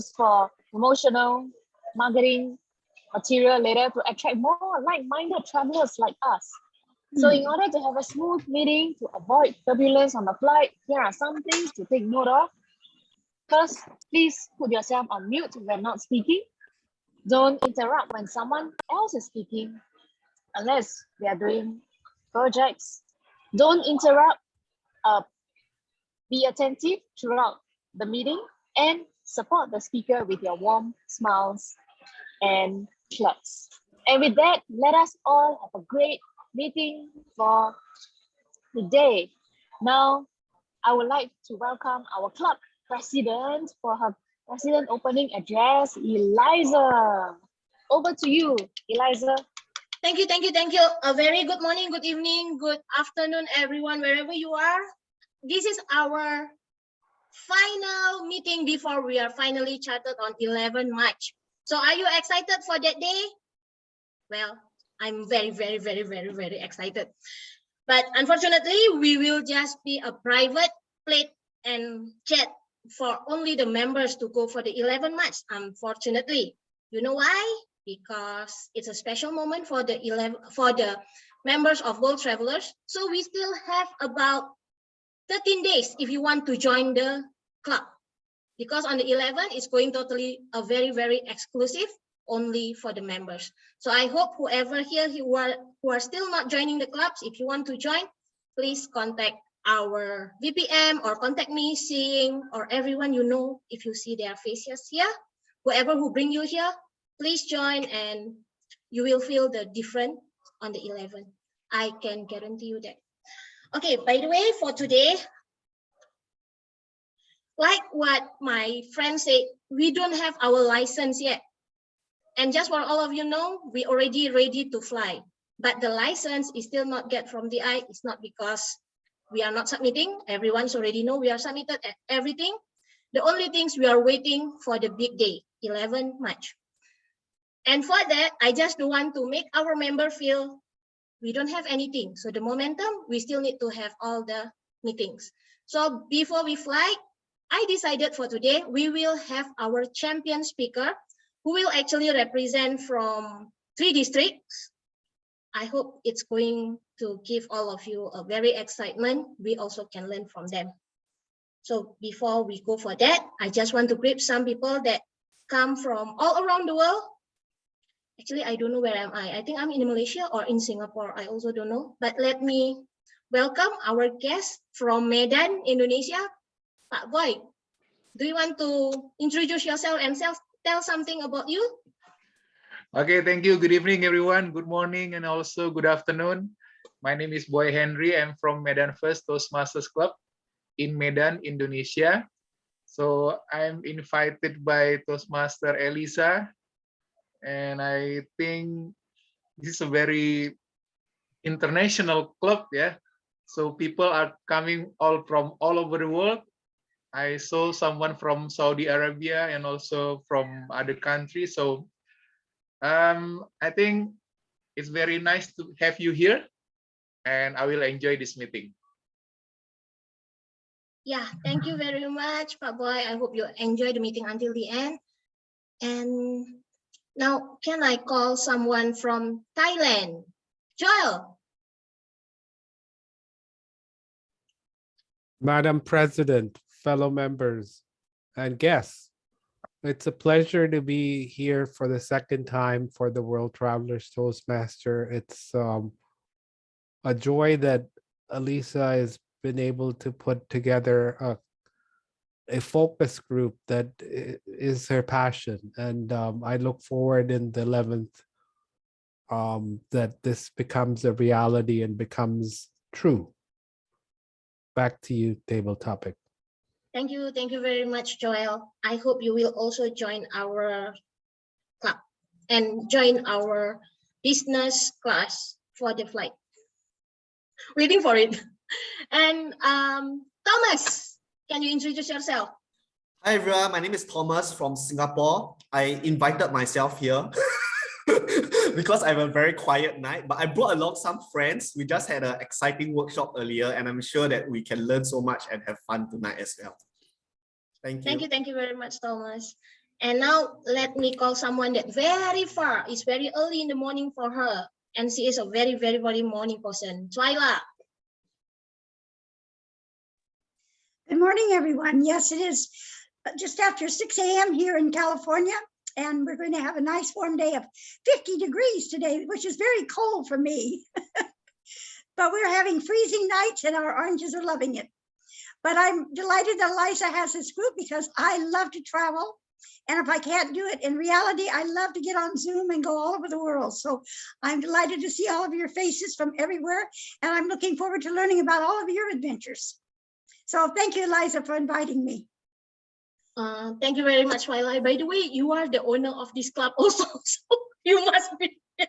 for promotional marketing material later to attract more like-minded travelers like us. So in order to have a smooth meeting, to avoid turbulence on the flight, here are some things to take note of. First, please put yourself on mute when not speaking. Don't interrupt when someone else is speaking, unless they are doing projects. Don't interrupt. Be attentive throughout the meeting and support the speaker with your warm smiles and claps. And with that, let us all have a great meeting for today. Now, I would like to welcome our club president for her president opening address, Eliza. Over to you, Eliza. Thank you. A very good morning, good evening, good afternoon, everyone, wherever you are. This is our final meeting before we are finally chartered on 11 March. So are you excited for that day? Well, I'm very excited. But unfortunately, we will just be a private plate and chat for only the members to go for the 11 March, unfortunately. You know why? Because it's a special moment for the members of World Travelers. So we still have about 13 days if you want to join the club. Because on the 11th, it's going totally a very exclusive, only for the members. So I hope whoever here who are still not joining the clubs, if you want to join, please contact our VPM or contact me, seeing or everyone you know. If you see their faces here, whoever who bring you here, please join and you will feel the difference on the 11th. I can guarantee you that. Okay, by the way, for today, like what my friend said, we don't have our license yet. And just for all of you know, we already ready to fly. But the license is still not get from the DI. It's not because we are not submitting. Everyone's already know we are submitted everything. The only things we are waiting for the big day, 11 March. And for that, I just don't want to make our member feel we don't have anything. So the momentum, we still need to have all the meetings. So before we fly, I decided for today, we will have our champion speaker who will actually represent from 3 districts. I hope it's going to give all of you a very excitement. We also can learn from them. So before we go for that, I just want to greet some people that come from all around the world. Actually, I don't know where am I. I think I'm in Malaysia or in Singapore. I also don't know. But let me welcome our guest from Medan, Indonesia. Pak Boy, do you want to introduce yourself and tell something about you? Okay, thank you. Good evening, everyone. Good morning and also good afternoon. My name is Boy Henry. I'm from Medan First Toastmasters Club in Medan, Indonesia. So I'm invited by Toastmaster Elisa, and I think this is a very international club, yeah. So people are coming from all over the world. I saw someone from Saudi Arabia and also from other countries. So I think it's very nice to have you here, and I will enjoy this meeting. Yeah, thank you very much, Pak Boy. I hope you enjoy the meeting until the end. And now, can I call someone from Thailand? Joel. Madam President, fellow members, and guests, it's a pleasure to be here for the second time for the World Travelers Toastmaster. It's a joy that Elisa has been able to put together a focus group that is her passion. And I look forward in the 11th that this becomes a reality and becomes true. Back to you, table topic. Thank you very much, Joel. I hope you will also join our club and join our business class for the flight. Waiting for it. And Thomas, can you introduce yourself? Hi everyone, my name is Thomas from Singapore. I invited myself here because I have a very quiet night, but I brought along some friends. We just had an exciting workshop earlier, and I'm sure that we can learn so much and have fun tonight as well. Thank you. Thank you very much, Thomas. And now let me call someone that very far. It's very early in the morning for her. And she is a very, very, very morning person. Twyla. Good morning, everyone. Yes, it is just after 6 a.m. here in California, and we're going to have a nice warm day of 50 degrees today, which is very cold for me. But we're having freezing nights, and our oranges are loving it. But I'm delighted that Liza has this group because I love to travel. And if I can't do it in reality, I love to get on Zoom and go all over the world. So I'm delighted to see all of your faces from everywhere. And I'm looking forward to learning about all of your adventures. So thank you, Liza, for inviting me. Thank you very much, Twyla. By the way, you are the owner of this club also, so you must be here.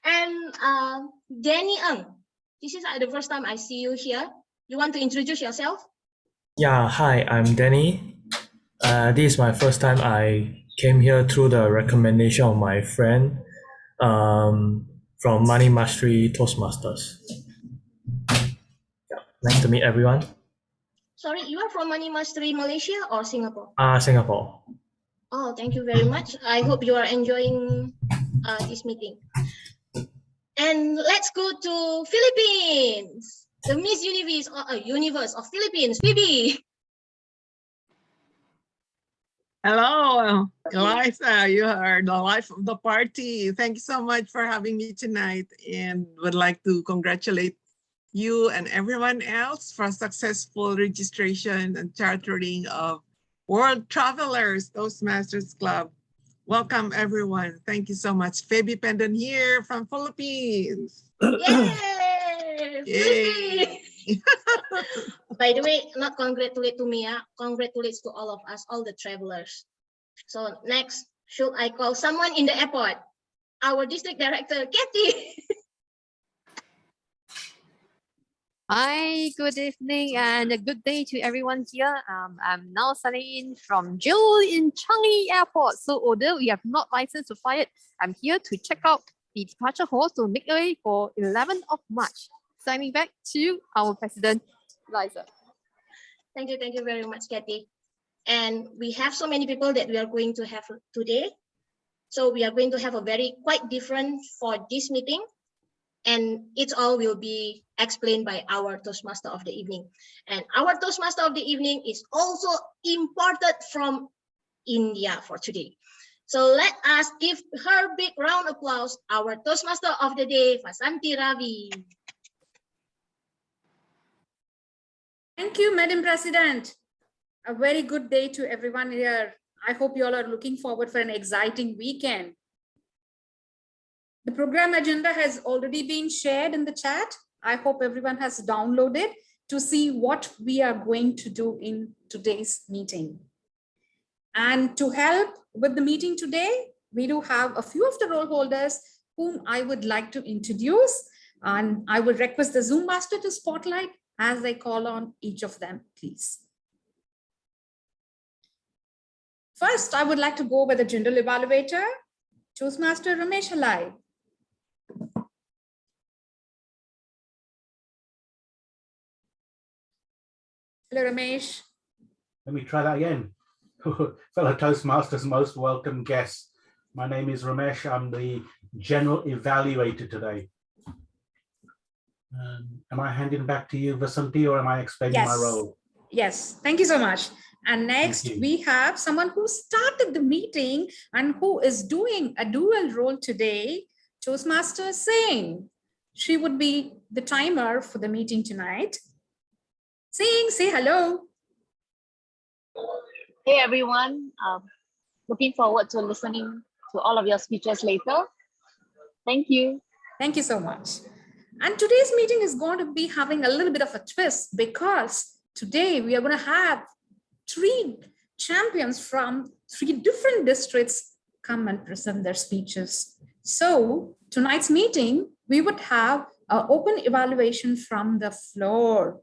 And Danny Ng, this is the first time I see you here. You want to introduce yourself? Yeah, hi, I'm Danny. This is my first time I came here through the recommendation of my friend from Money Mastery Toastmasters. Yeah, nice to meet everyone. Sorry, you are from Money Mastery Malaysia or Singapore? Singapore. Oh, thank you very much. I hope you are enjoying this meeting. And let's go to Philippines. The Miss Universe of Philippines, Phoebe. Hello, Eliza. You are the life of the party. Thank you so much for having me tonight, and would like to congratulate you and everyone else for successful registration and chartering of World Travelers Toastmasters Club. Welcome, everyone. Thank you so much. Phoebe Pendon here from Philippines. Yay! Yay. By the way, not congratulate to me, congratulates to all of us, all the travelers. So next, should I call someone in the airport? Our district director, Kathy. Hi, good evening and a good day to everyone here. I'm now signing in from Joe in Changi Airport. So although we have not licensed to fly it, I'm here to check out the departure hall to make way for 11th of March. Signing back to our president, Liza. Thank you very much, Kathy. And we have so many people that we are going to have today. So we are going to have a quite different for this meeting. And it all will be explained by our Toastmaster of the evening. And our Toastmaster of the evening is also imported from India for today. So let us give her big round of applause, our Toastmaster of the day, Vasanti Ravi. Thank you, Madam President. A very good day to everyone here. I hope you all are looking forward for an exciting weekend. The program agenda has already been shared in the chat. I hope everyone has downloaded to see what we are going to do in today's meeting. And to help with the meeting today, we do have a few of the role holders whom I would like to introduce. And I would request the Zoom master to spotlight as I call on each of them, please. First, I would like to go with the general evaluator, Toastmaster Ramesh Halai. Hello, Ramesh. Let me try that again. Fellow Toastmasters, most welcome guests. My name is Ramesh. I'm the general evaluator today. Am I handing back to you, Vasanti, or am I explaining my role? Yes, thank you so much. And next we have someone who started the meeting and who is doing a dual role today, Toastmaster Singh. She would be the timer for the meeting tonight. Singh, say hello. Hey everyone, looking forward to listening to all of your speeches later. Thank you. Thank you so much. And today's meeting is going to be having a little bit of a twist because today we are going to have 3 champions from 3 different districts come and present their speeches. So tonight's meeting, we would have an open evaluation from the floor.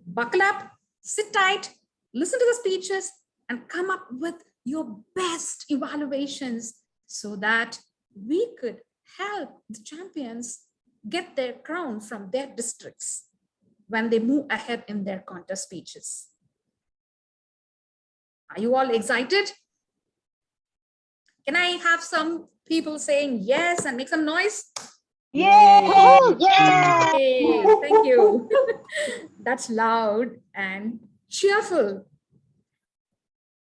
Buckle up, sit tight, listen to the speeches, and come up with your best evaluations so that we could help the champions get their crown from their districts when they move ahead in their contest speeches. Are you all excited? Can I have some people saying yes and make some noise? Yay! Yay! Thank you. That's loud and cheerful.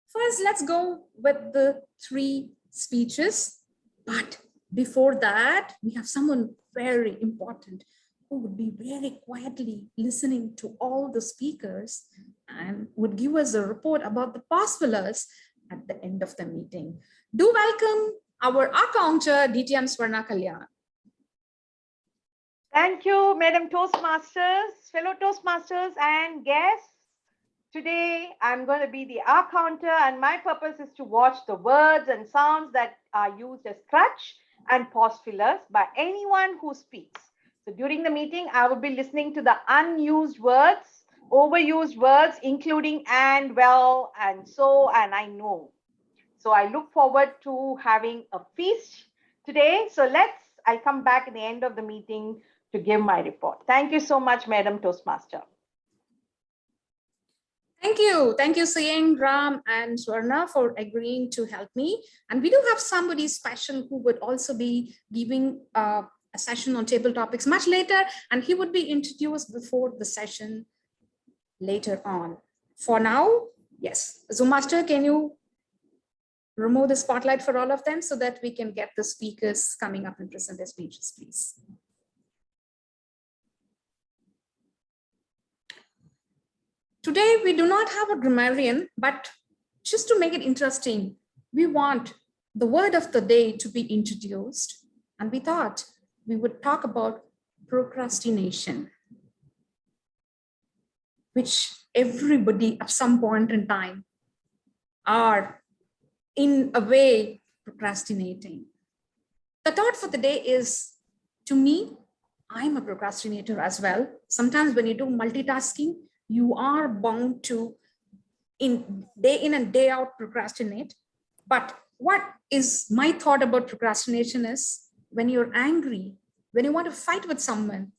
First, let's go with the 3 speeches. But before that, we have someone very important who would be very quietly listening to all the speakers and would give us a report about the past fillers at the end of the meeting. Do welcome our accounter, DTM Swarna Kalyan. Thank you, Madam Toastmasters, fellow Toastmasters and guests. Today, I'm going to be the counter, and my purpose is to watch the words and sounds that are used as crutch and pause fillers by anyone who speaks. So during the meeting, I will be listening to the unused words, overused words, including and, well, and so, and I know. So I look forward to having a feast today. So I'll come back at the end of the meeting to give my report. Thank you so much, Madam Toastmaster. Thank you. Thank you, Sayeng, Ram, and Swarna for agreeing to help me. And we do have somebody special who would also be giving a session on table topics much later, and he would be introduced before the session later on. For now, yes. Zoom Master, can you remove the spotlight for all of them so that we can get the speakers coming up and present their speeches, please? Today, we do not have a grammarian, but just to make it interesting, we want the word of the day to be introduced. And we thought we would talk about procrastination, which everybody at some point in time are in a way procrastinating. The thought for the day is, to me, I'm a procrastinator as well. Sometimes when you do multitasking, you are bound to day in and day out procrastinate. But what is my thought about procrastination is, when you're angry, when you want to fight with someone,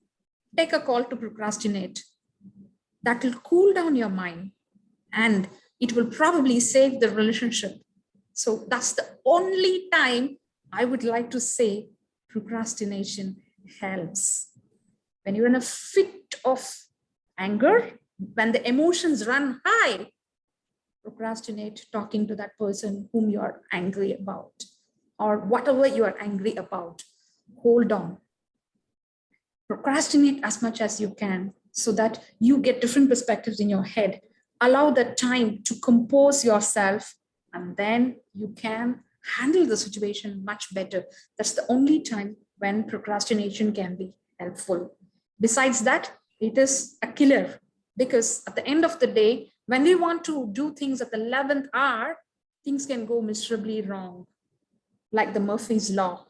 take a call to procrastinate. That will cool down your mind and it will probably save the relationship. So that's the only time I would like to say procrastination helps. When you're in a fit of anger, when the emotions run high, procrastinate talking to that person whom you are angry about, or whatever you are angry about. Hold on. Procrastinate as much as you can so that you get different perspectives in your head. Allow that time to compose yourself, and then you can handle the situation much better. That's the only time when procrastination can be helpful. Besides that, it is a killer. Because at the end of the day, when we want to do things at the 11th hour, things can go miserably wrong, like the Murphy's Law.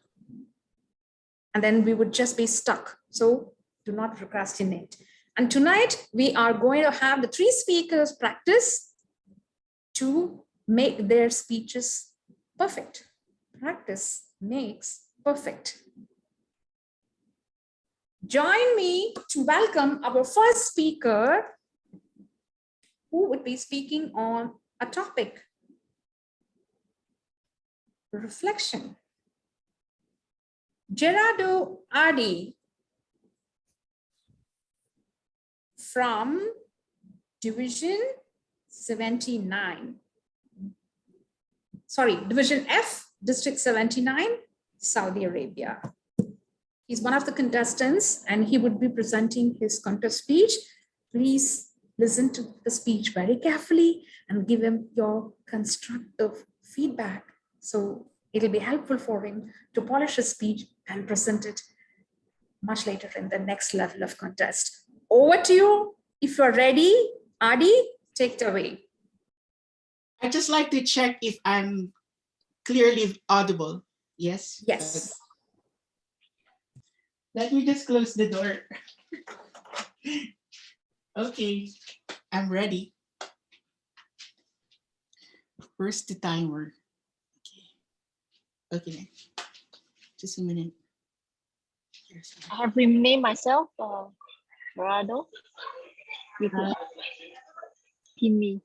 And then we would just be stuck. So do not procrastinate. And tonight, we are going to have the 3 speakers practice to make their speeches perfect. Practice makes perfect. Join me to welcome our first speaker, who would be speaking on a topic, reflection. Gerardo Adi from Division 79. Division F, District 79, Saudi Arabia. He's one of the contestants and he would be presenting his contest speech. Please listen to the speech very carefully and give him your constructive feedback. So it'll be helpful for him to polish his speech and present it much later in the next level of contest. Over to you. If you're ready, Adi, take it away. I'd just like to check if I'm clearly audible. Yes? Yes. Let me just close the door. Okay, I'm ready. Where's the timer? Okay, just a minute. I have renamed myself, Gerardo. Timmy.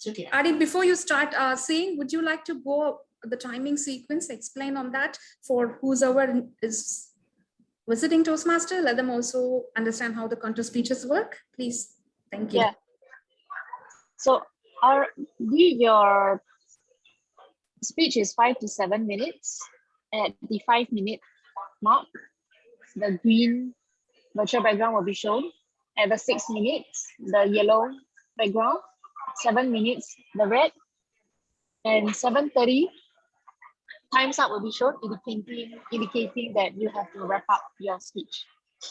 It's okay. Adi, before you start saying, would you like to go the timing sequence, explain on that for whoever is visiting Toastmaster? Let them also understand how the counter speeches work, please. Thank you. Yeah. So your speech is 5 to 7 minutes. At the 5-minute mark, the green virtual background will be shown. At the 6 minutes, the yellow background. 7 minutes, the red. And 7:30, time's up will be shown, indicating that you have to wrap up your speech.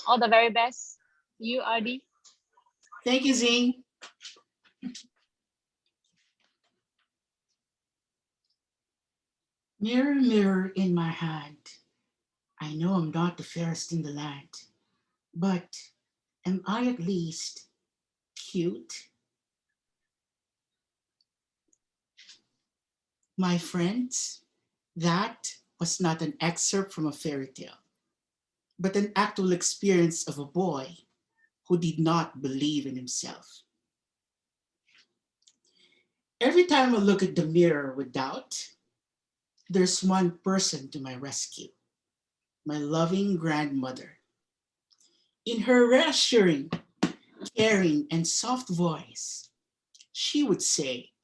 All the very best to you, RD. Thank you, Zing. Mirror, mirror in my hand, I know I'm not the fairest in the land, but am I at least cute? My friends, that was not an excerpt from a fairy tale, but an actual experience of a boy who did not believe in himself. Every time I look at the mirror with doubt, there's one person to my rescue, my loving grandmother. In her reassuring, caring, and soft voice, she would say,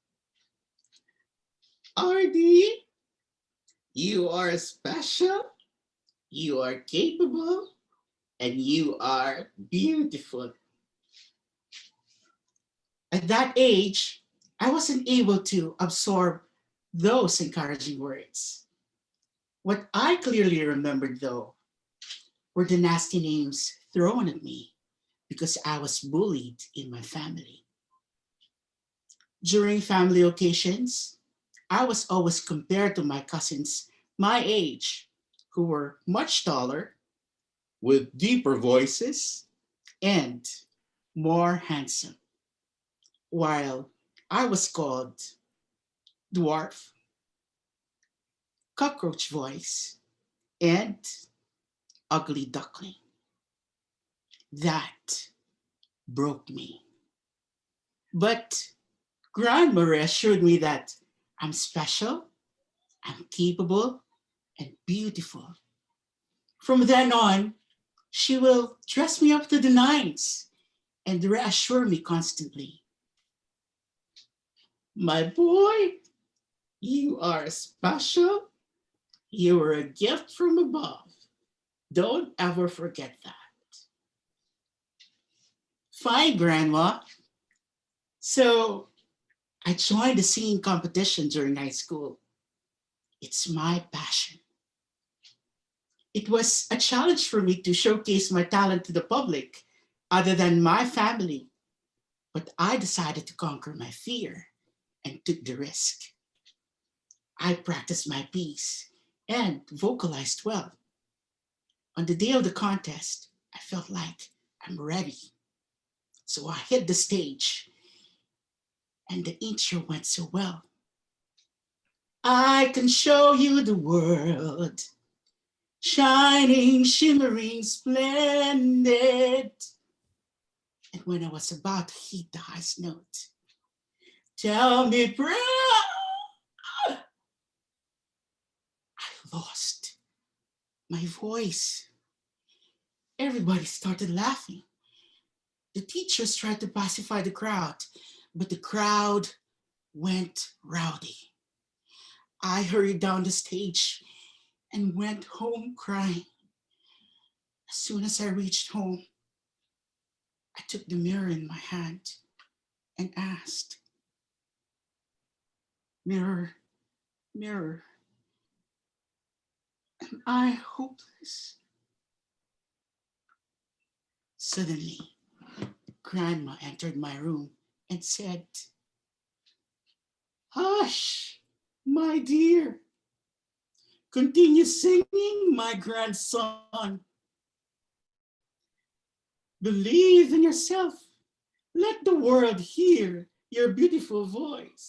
"RD, you are special, you are capable, and you are beautiful." At that age, I wasn't able to absorb those encouraging words. What I clearly remembered, though, were the nasty names thrown at me because I was bullied in my family. During family occasions, I was always compared to my cousins my age, who were much taller, with deeper voices, and more handsome, while I was called dwarf, cockroach voice, and ugly duckling. That broke me. But Grandma reassured me that I'm special, I'm capable, and beautiful. From then on, she will dress me up to the nines and reassure me constantly. "My boy, you are special. You are a gift from above. Don't ever forget that." Fine, Grandma. So I joined the singing competition during high school. It's my passion. It was a challenge for me to showcase my talent to the public other than my family, but I decided to conquer my fear and took the risk. I practiced my piece and vocalized well. On the day of the contest, I felt like I'm ready. So I hit the stage and the intro went so well. "I can show you the world, shining, shimmering, splendid." And when I was about to hit the highest note, "Tell me, proud," I lost my voice. Everybody started laughing. The teachers tried to pacify the crowd, but the crowd went rowdy. I hurried down the stage and went home crying. As soon as I reached home, I took the mirror in my hand and asked, "Mirror, mirror, am I hopeless?" Suddenly, Grandma entered my room and said, "Hush, my dear. Continue singing, my grandson. Believe in yourself. Let the world hear your beautiful voice.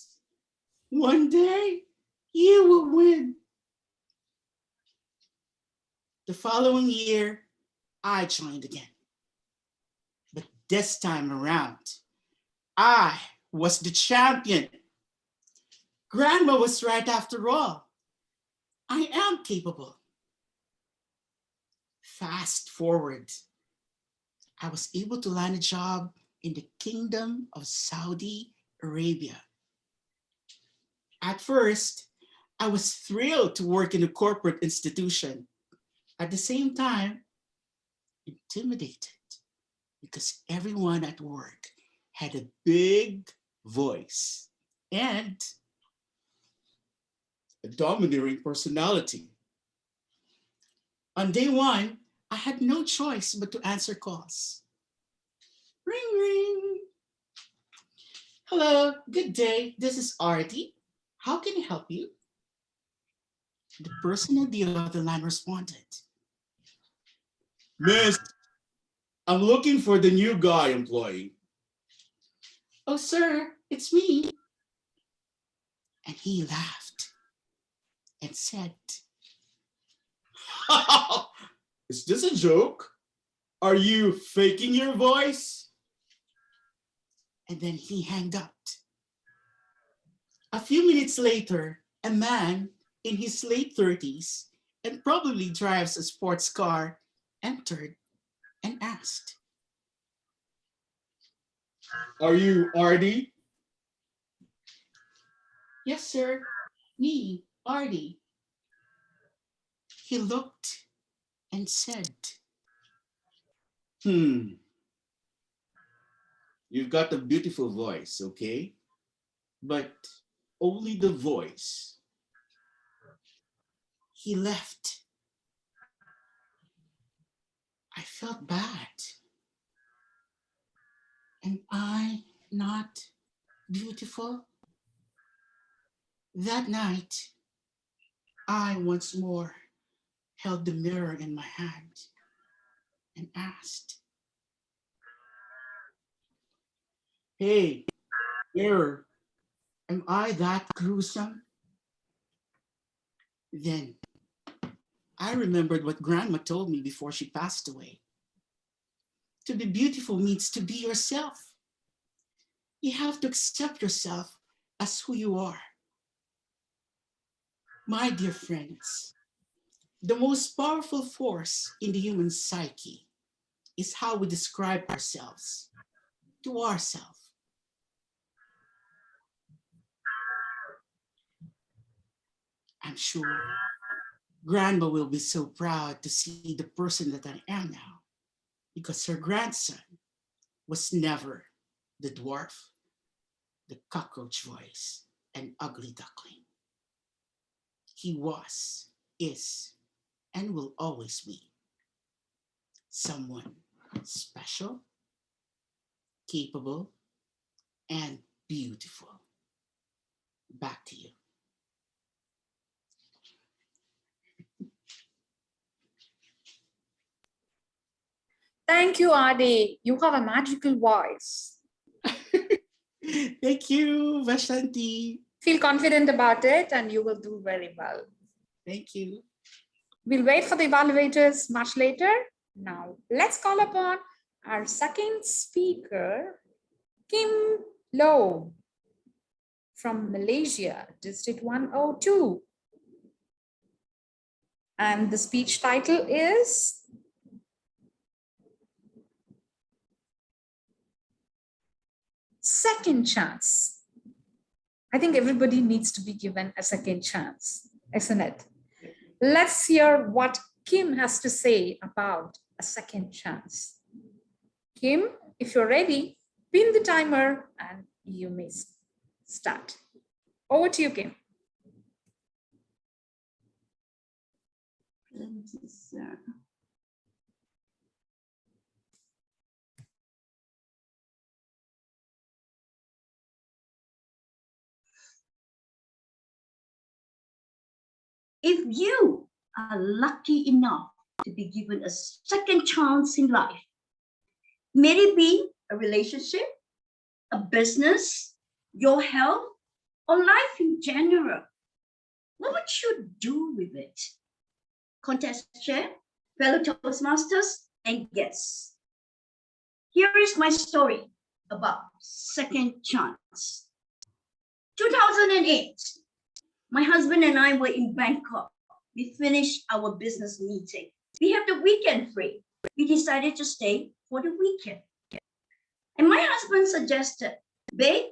One day, you will win." The following year, I joined again. But this time around, I was the champion Grandma was right after all. I am capable. Fast forward, I was able to land a job in the Kingdom of Saudi Arabia. At first, I was thrilled to work in a corporate institution. At the same time, intimidated because everyone at work had a big voice and a domineering personality. On day one, I had no choice but to answer calls. Ring, ring. Hello, good day. This is Artie. How can I help you? The person on the other line responded. Miss, I'm looking for the new guy employee. Oh, sir, it's me. And he laughed and said, is this a joke? Are you faking your voice? And then he hung up. A few minutes later, a man in his late 30s and probably drives a sports car entered and asked, are you Artie? Yes, sir. Me, Artie. He looked and said, you've got a beautiful voice, okay? But only the voice. He left. I felt bad. Am I not beautiful? That night, I once more held the mirror in my hand and asked, hey, mirror, am I that gruesome? Then I remembered what Grandma told me before she passed away. To be beautiful means to be yourself. You have to accept yourself as who you are. My dear friends, the most powerful force in the human psyche is how we describe ourselves to ourselves. I'm sure Grandma will be so proud to see the person that I am now, because her grandson was never the dwarf, the cockroach voice, and ugly duckling. He was, is, and will always be someone special, capable, and beautiful. Back to you. Thank you, Adi. You have a magical voice. Thank you, Vashanti. Feel confident about it and you will do very well. Thank you. We'll wait for the evaluators much later. Now, let's call upon our second speaker, Kim Low from Malaysia, District 102. And the speech title is Second Chance. I think everybody needs to be given a second chance, isn't it? Let's hear what Kim has to say about a second chance. Kim, if you're ready, pin the timer and you may start. Over to you, Kim. If you are lucky enough to be given a second chance in life, may it be a relationship, a business, your health, or life in general, what would you do with it? Contest chair, fellow Toastmasters, and guests. Here is my story about second chance. 2008, my husband and I were in Bangkok. We finished our business meeting. We have the weekend free. We decided to stay for the weekend. And my husband suggested, babe,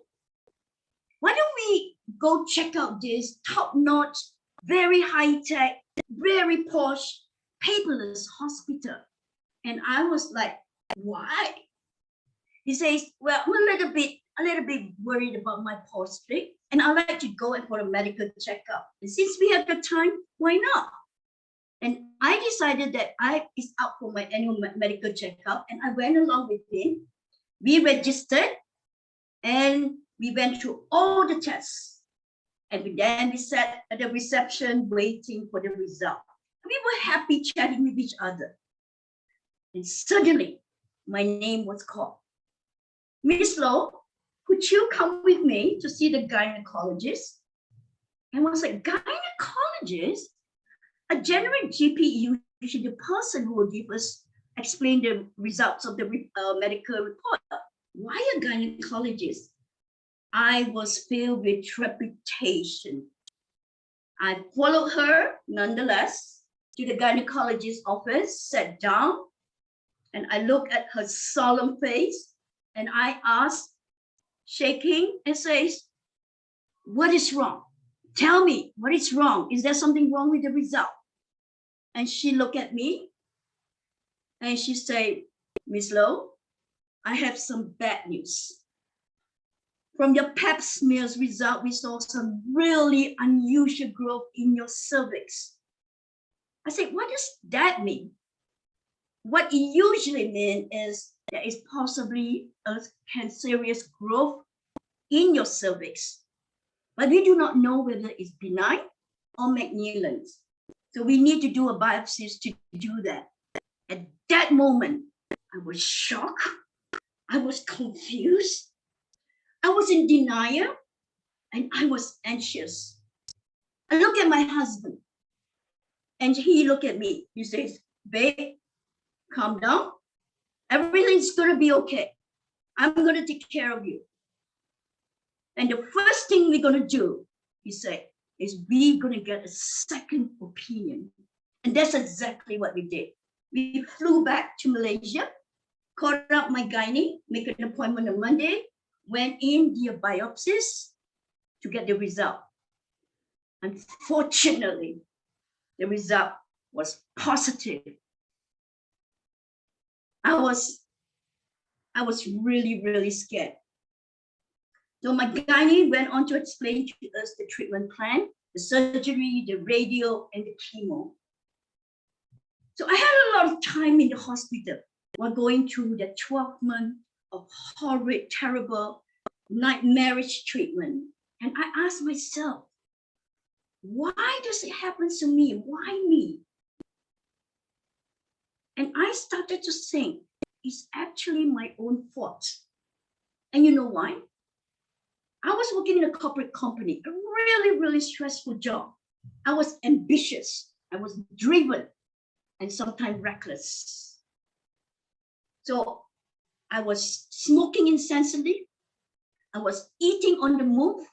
why don't we go check out this top-notch, very high-tech, very posh, paperless hospital? And I was like, why? He says, well, I'm a little bit worried about my prostate, and I like to go for a medical checkup. And since we have the time, why not? And I decided that I is up for my annual medical checkup, and I went along with him. We registered, and we went through all the tests. And then we sat at the reception waiting for the result. We were happy chatting with each other. And suddenly, my name was called. Miss Low, could you come with me to see the gynecologist? And I was like, gynecologist? A generic GP, usually the person who will explain the results of the medical report. Why a gynecologist? I was filled with trepidation. I followed her, nonetheless, to the gynecologist's office, sat down, and I looked at her solemn face, and I asked, shaking, and says, what is wrong? Tell me, what is wrong? Is there something wrong with the result? And she looked at me, and she said, Miss Low, I have some bad news. From your pap smears result, we saw some really unusual growth in your cervix. I said, what does that mean? What it usually means is there is possibly a cancerous growth in your cervix, but we do not know whether it's benign or malignant. So we need to do a biopsy to do that. At that moment, I was shocked. I was confused. I was in denial, and I was anxious. I look at my husband, and he looked at me. He says, babe, calm down. Everything's going to be okay. I'm going to take care of you. And the first thing we're going to do, he said, is we're going to get a second opinion. And that's exactly what we did. We flew back to Malaysia, called up my gynae, make an appointment on Monday, went in the biopsies to get the result. Unfortunately, the result was positive. I was really, really scared. So my gynae went on to explain to us the treatment plan, the surgery, the radio, and the chemo. So I had a lot of time in the hospital while going through the 12 months of horrid, terrible, nightmarish treatment. And I asked myself, why does it happen to me? Why me? And I started to think, it's actually my own fault. And you know why? I was working in a corporate company, a really, really stressful job. I was ambitious, I was driven, and sometimes reckless. So I was smoking incessantly. I was eating on the move,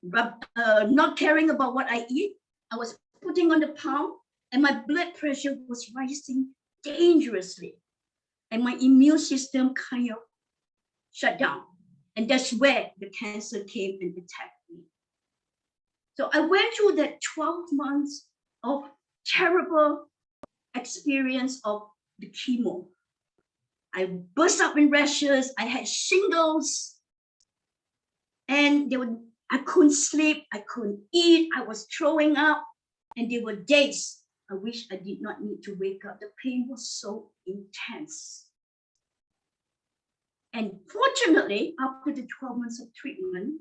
not caring about what I eat. I was putting on the pound, and my blood pressure was rising dangerously. And my immune system kind of shut down. And that's where the cancer came and attacked me. So I went through that 12 months of terrible experience of the chemo. I burst up in rashes, I had shingles, and I couldn't sleep, I couldn't eat, I was throwing up, and there were days I wish I did not need to wake up. The pain was so intense. And fortunately, after the 12 months of treatment,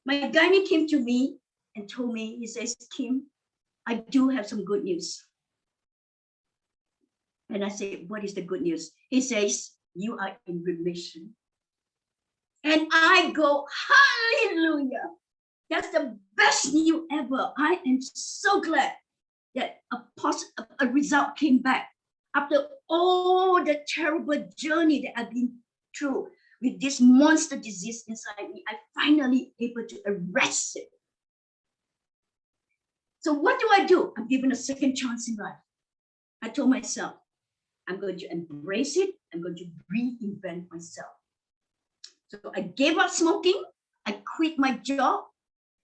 my gynae came to me and told me, he says, Kim, I do have some good news. And I said, what is the good news? He says, you are in remission. And I go, hallelujah. That's the best news ever. I am so glad that a result came back after all the terrible journey that I've been through with this monster disease inside me, I finally able to arrest it. So what do? I'm given a second chance in life. I told myself, I'm going to embrace it. I'm going to reinvent myself. So I gave up smoking. I quit my job.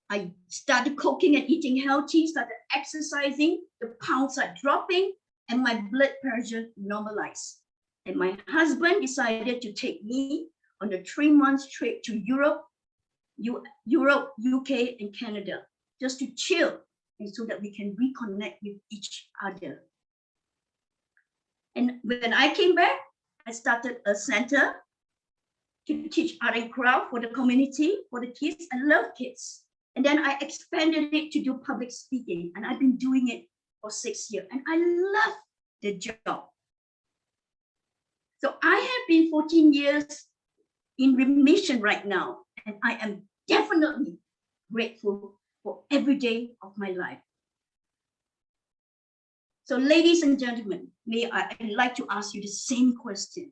I started cooking and eating healthy, started exercising. The pounds are dropping and my blood pressure normalized. And my husband decided to take me on a 3-month trip to Europe, UK, and Canada, just to chill and so that we can reconnect with each other. And when I came back, I started a center to teach art and craft for the community, for the kids. I love kids. And then I expanded it to do public speaking. And I've been doing it for 6 years. And I love the job. So I have been 14 years in remission right now. And I am definitely grateful for every day of my life. So ladies and gentlemen, I'd like to ask you the same question.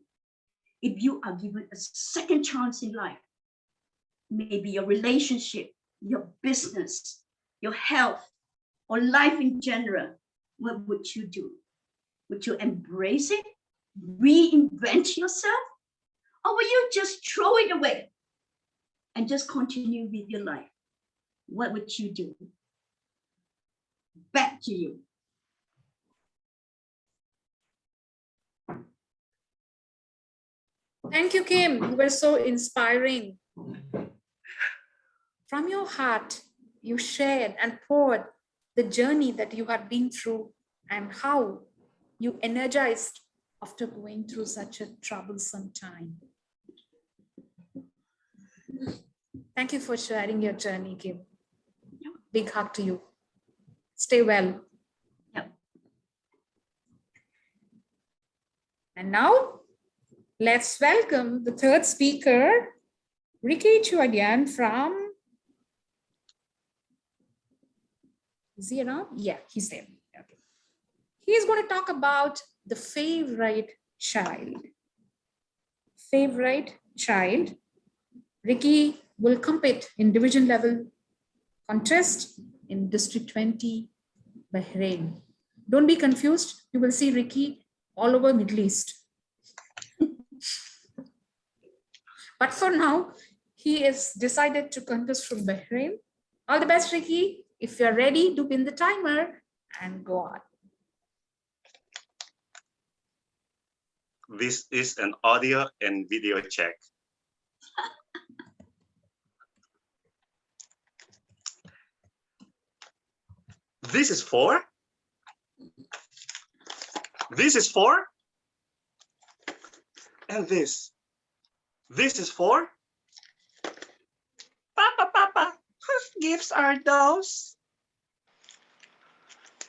If you are given a second chance in life, maybe your relationship, your business, your health, or life in general, what would you do? Would you embrace it, reinvent yourself, or will you just throw it away and just continue with your life? What would you do? Back to you. Thank you, Kim. You were so inspiring. From your heart, you shared and poured the journey that you had been through and how you energized after going through such a troublesome time. Thank you for sharing your journey, Kim. Big hug to you. Stay well. Yep. And now, let's welcome the third speaker, Ricky Chuadian from, is he around? Yeah, he's there. Okay. He's going to talk about the favorite child. Favorite child. Ricky will compete in division level contest in District 20, Bahrain. Don't be confused. You will see Ricky all over Middle East. But for now, he is decided to contest from Bahrain. All the best, Ricky. If you're ready, do pin the timer and go on. This is an audio and video check. This is for? This is for? And this is for? Papa, whose gifts are those?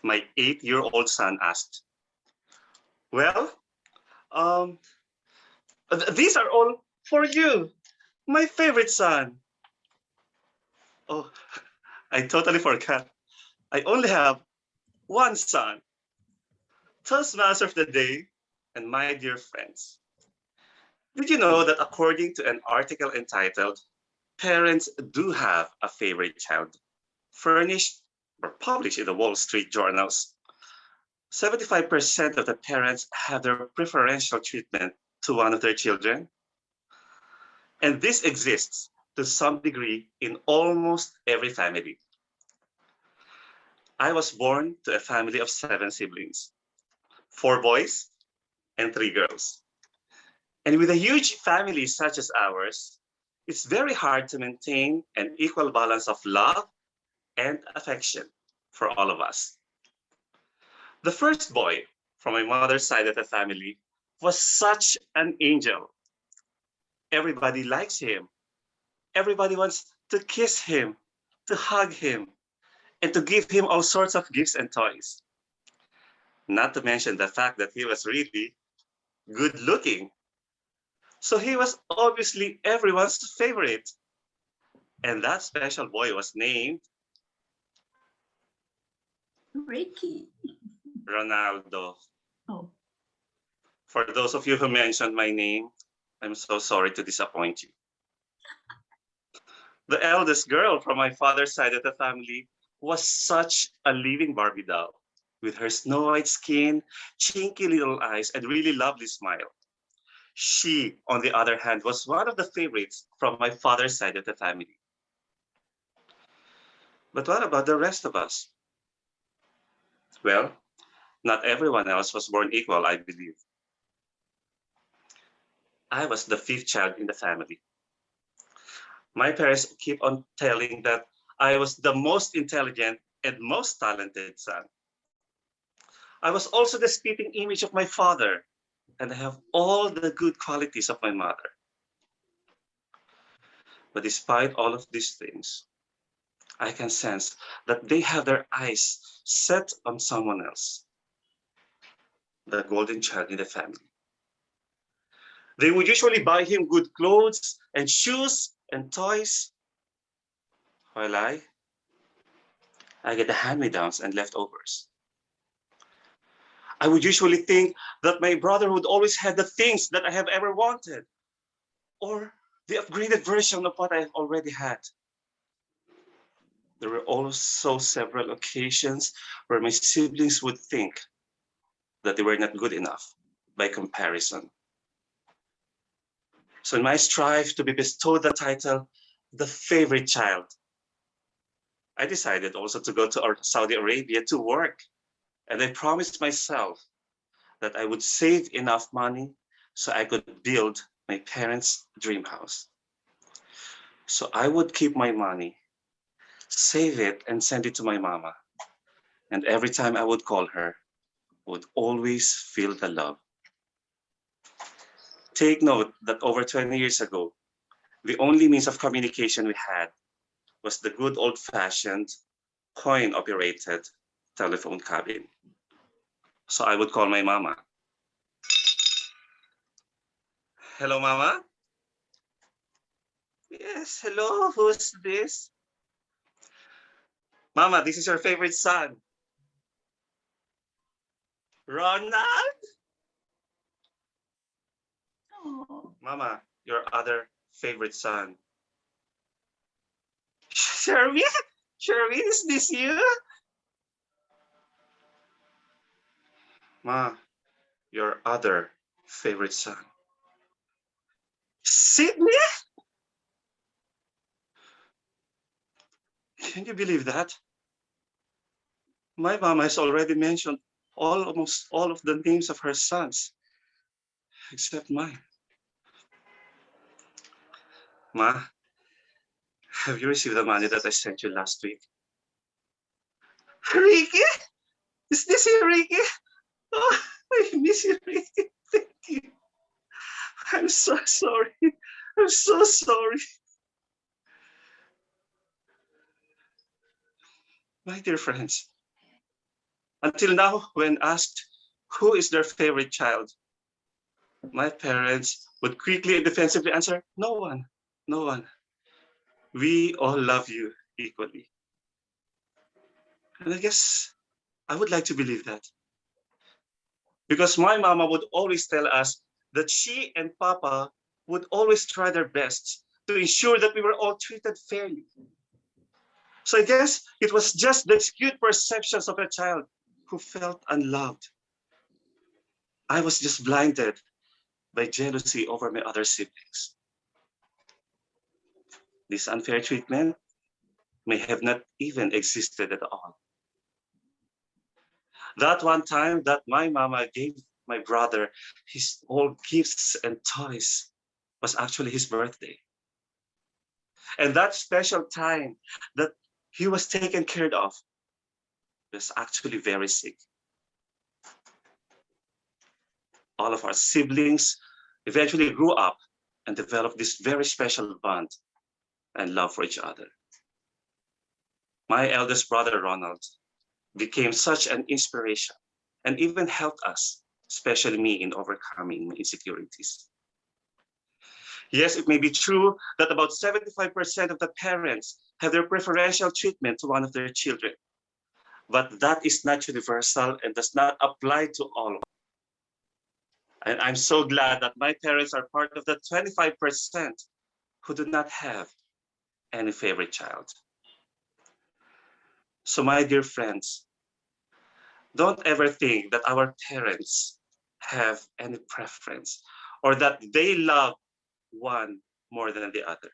My 8-year-old son asked. Well, these are all for you, my favorite son. Oh, I totally forgot. I only have one son. Toastmaster of the day, and my dear friends. Did you know that according to an article entitled, Parents Do Have a Favorite Child, furnished or published in the Wall Street journals, 75% of the parents have their preferential treatment to one of their children? And this exists to some degree in almost every family. I was born to a family of 7 siblings, 4 boys and 3 girls. And with a huge family such as ours, it's very hard to maintain an equal balance of love and affection for all of us. The first boy from my mother's side of the family was such an angel. Everybody likes him. Everybody wants to kiss him, to hug him, and to give him all sorts of gifts and toys. Not to mention the fact that he was really good looking. So he was obviously everyone's favorite. And that special boy was named Ricky. Ronaldo. Oh. For those of you who mentioned my name, I'm so sorry to disappoint you. The eldest girl from my father's side of the family was such a living Barbie doll with her snow white skin, chinky little eyes, and really lovely smile. She, on the other hand, was one of the favorites from my father's side of the family. But what about the rest of us? Well, not everyone else was born equal, I believe. I was the fifth child in the family. My parents keep on telling that I was the most intelligent and most talented son. I was also the spitting image of my father, and I have all the good qualities of my mother. But despite all of these things, I can sense that they have their eyes set on someone else, the golden child in the family. They would usually buy him good clothes and shoes and toys, while I get the hand-me-downs and leftovers. I would usually think that my brother would always have the things that I have ever wanted, or the upgraded version of what I have already had. There were also several occasions where my siblings would think that they were not good enough by comparison. So in my strive to be bestowed the title, the favorite child, I decided also to go to Saudi Arabia to work. And I promised myself that I would save enough money so I could build my parents' dream house. So I would keep my money, save it, and send it to my mama. And every time I would call her, I would always feel the love. Take note that over 20 years ago, the only means of communication we had was the good old-fashioned coin-operated telephone cabin. So I would call my mama. Hello, mama? Yes, hello, who's this? Mama, this is your favorite son. Ronald? Oh. Mama, your other favorite son. Sherwin? Sherwin, is this you? Ma, your other favorite son. Sydney? Can you believe that? My mama has already mentioned almost all of the names of her sons, except mine. Ma, have you received the money that I sent you last week? Ricky? Is this you, Ricky? Oh, I miss you, Ricky. Thank you. I'm so sorry. I'm so sorry. My dear friends, until now, when asked who is their favorite child, my parents would quickly and defensively answer, no one, no one. We all love you equally. And I guess I would like to believe that. Because my mama would always tell us that she and Papa would always try their best to ensure that we were all treated fairly. So I guess it was just the skewed perceptions of a child who felt unloved. I was just blinded by jealousy over my other siblings. This unfair treatment may have not even existed at all. That one time that my mama gave my brother his old gifts and toys was actually his birthday. And that special time that he was taken care of was actually very sick. All of our siblings eventually grew up and developed this very special bond and love for each other. My eldest brother, Ronald, became such an inspiration and even helped us, especially me, in overcoming my insecurities. Yes, it may be true that about 75% of the parents have their preferential treatment to one of their children, but that is not universal and does not apply to all. And I'm so glad that my parents are part of the 25% who do not have any favorite child. So my dear friends, don't ever think that our parents have any preference or that they love one more than the other.